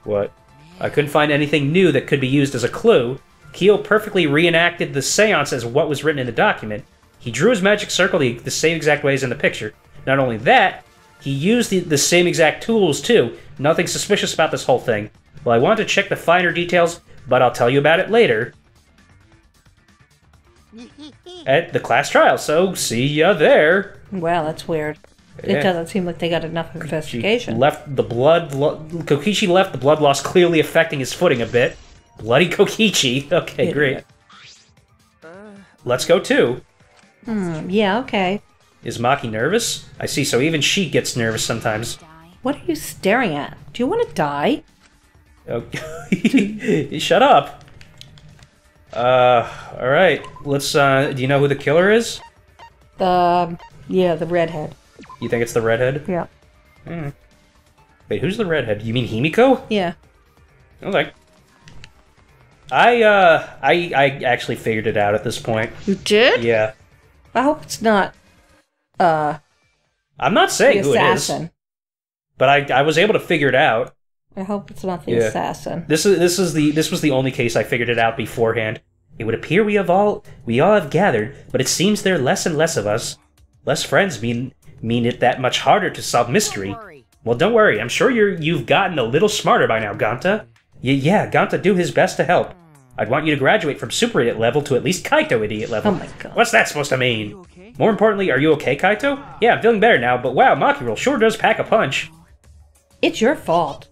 What? I couldn't find anything new that could be used as a clue. Keo perfectly reenacted the seance as what was written in the document. He drew his magic circle the same exact way as in the picture. Not only that, he used the same exact tools too. Nothing suspicious about this whole thing. Well, I want to check the finer details, but I'll tell you about it later. At the class trial, so see ya there. Wow, that's weird. Yeah. It doesn't seem like they got enough investigation. Kokichi left, the blood loss clearly affecting his footing a bit. Bloody Kokichi. Okay, great. Let's go too. Yeah, okay. Is Maki nervous? I see, so even she gets nervous sometimes. What are you staring at? Do you want to die? Okay. Shut up. Alright. Let's, do you know who the killer is? Yeah, the redhead. You think it's the redhead? Yeah. Wait, who's the redhead? You mean Himiko? Yeah. Okay. I actually figured it out at this point. You did? Yeah. I hope it's not, I'm not saying the who it is. assassin. But I was able to figure it out. I hope it's not the assassin. This was the only case I figured it out beforehand. It would appear we all have gathered, but it seems there are less and less of us. Less friends mean it that much harder to solve mystery. Well, don't worry. I'm sure you've gotten a little smarter by now, Ganta. Yeah, Ganta do his best to help. I'd want you to graduate from super idiot level to at least Kaito idiot level. Oh my god. What's that supposed to mean? More importantly, are you okay, Kaito? Yeah, I'm feeling better now, but wow, Makiro sure does pack a punch. It's your fault.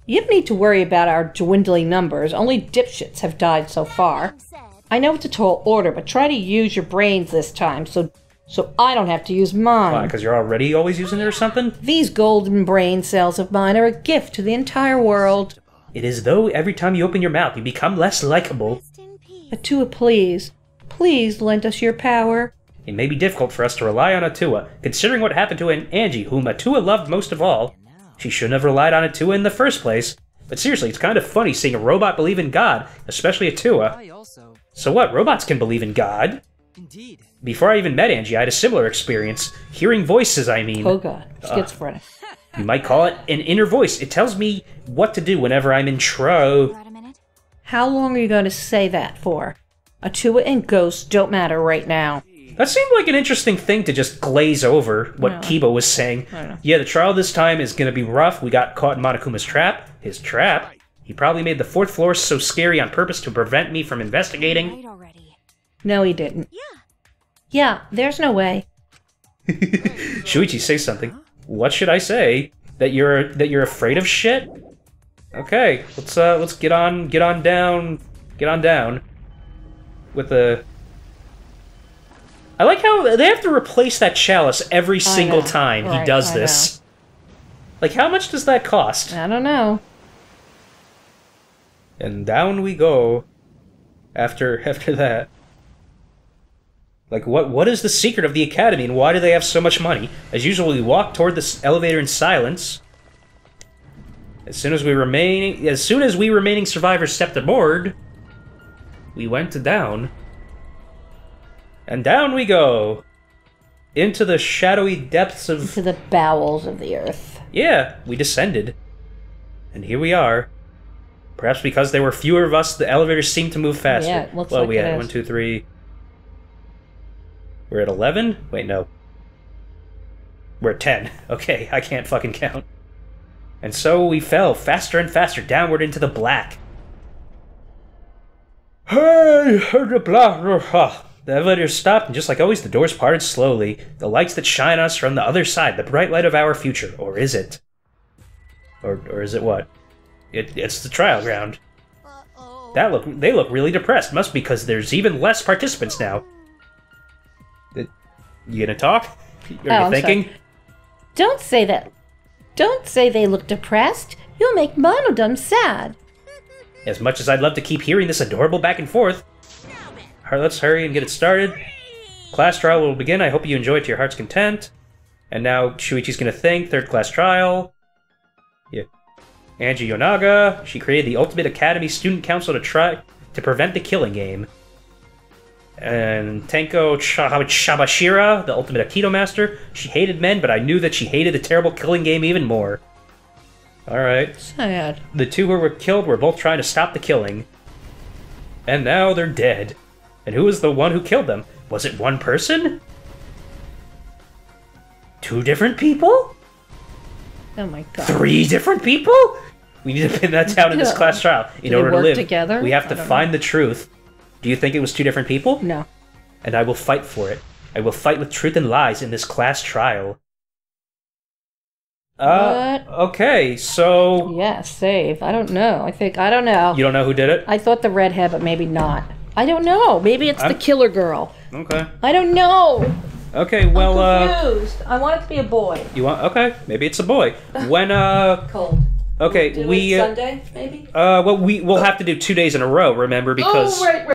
You don't need to worry about our dwindling numbers. Only dipshits have died so far. I know it's a tall order, but try to use your brains this time, so I don't have to use mine. Why, because you're already always using it or something? These golden brain cells of mine are a gift to the entire world. It is though every time you open your mouth, you become less likable. Atua, please. Please lend us your power. It may be difficult for us to rely on Atua, considering what happened to Angie, whom Atua loved most of all. She shouldn't have relied on Atua in the first place. But seriously, it's kind of funny seeing a robot believe in God, especially Atua. So what, robots can believe in God? Indeed. Before I even met Angie, I had a similar experience. Hearing voices, I mean. Oh god, schizophrenic. You might call it an inner voice. It tells me what to do whenever I'm in trouble. How long are you going to say that for? Atua and ghosts don't matter right now. That seemed like an interesting thing to just glaze over, what Kiba was saying. Yeah, the trial this time is going to be rough. We got caught in Monokuma's trap. His trap? He probably made the 4th floor so scary on purpose to prevent me from investigating. No, he didn't. Yeah, there's no way. Shuichi, say something. What should I say? That you're afraid of shit? Okay, let's get on down with the. I like how they have to replace that chalice every single time he does this. Like, how much does that cost? I don't know. And down we go. After that. Like, what is the secret of the Academy, and why do they have so much money? As usual, we walk toward this elevator in silence. As soon as we remaining survivors stepped aboard, we went down. And down we go. Into the shadowy depths of... Into the bowels of the earth. Yeah, we descended. And here we are. Perhaps because there were fewer of us, the elevators seemed to move faster. Yeah, it looks well, like we it had is. 1, 2, 3... We're at 11? Wait, no. We're at 10. Okay, I can't fucking count. And so we fell faster and faster downward into the black. Hey, the black. The elevator stopped, and just like always, the doors parted slowly. The lights that shine us from the other side, the bright light of our future. Or is it? Or is it what? It's the trial ground. They look really depressed. Must be because there's even less participants now. You gonna talk? Are you thinking? Sorry. Don't say that. Don't say they look depressed. You'll make Monodum sad. As much as I'd love to keep hearing this adorable back and forth. Let's hurry and get it started. Class trial will begin. I hope you enjoy it to your heart's content. And now Shuichi's gonna think. 3rd class trial. Yeah. Angie Yonaga. She created the Ultimate Academy Student Council to prevent the killing game. And Tenko Shabashira, the Ultimate Aikido Master. She hated men, but I knew that she hated the terrible killing game even more. Alright. Sad. The two who were killed were both trying to stop the killing. And now they're dead. And who was the one who killed them? Was it one person? 2 different people? Oh my god. 3 different people? We need to pin that down in this class trial. In they order to work live, together? we have to I don't find the truth. Do you think it was two different people? No. And I will fight for it. I will fight with truth and lies in this class trial. What? Okay, so... Yeah, save. I don't know. I don't know. You don't know who did it? I thought the redhead, but maybe not. I don't know. Maybe it's the killer girl. Okay. I don't know. Okay, well, I'm confused. I want it to be a boy. You want... Okay, maybe it's a boy. When, Cold. Okay, Do it Sunday, maybe? Well, we'll have to do 2 days in a row, remember, because... Oh, right.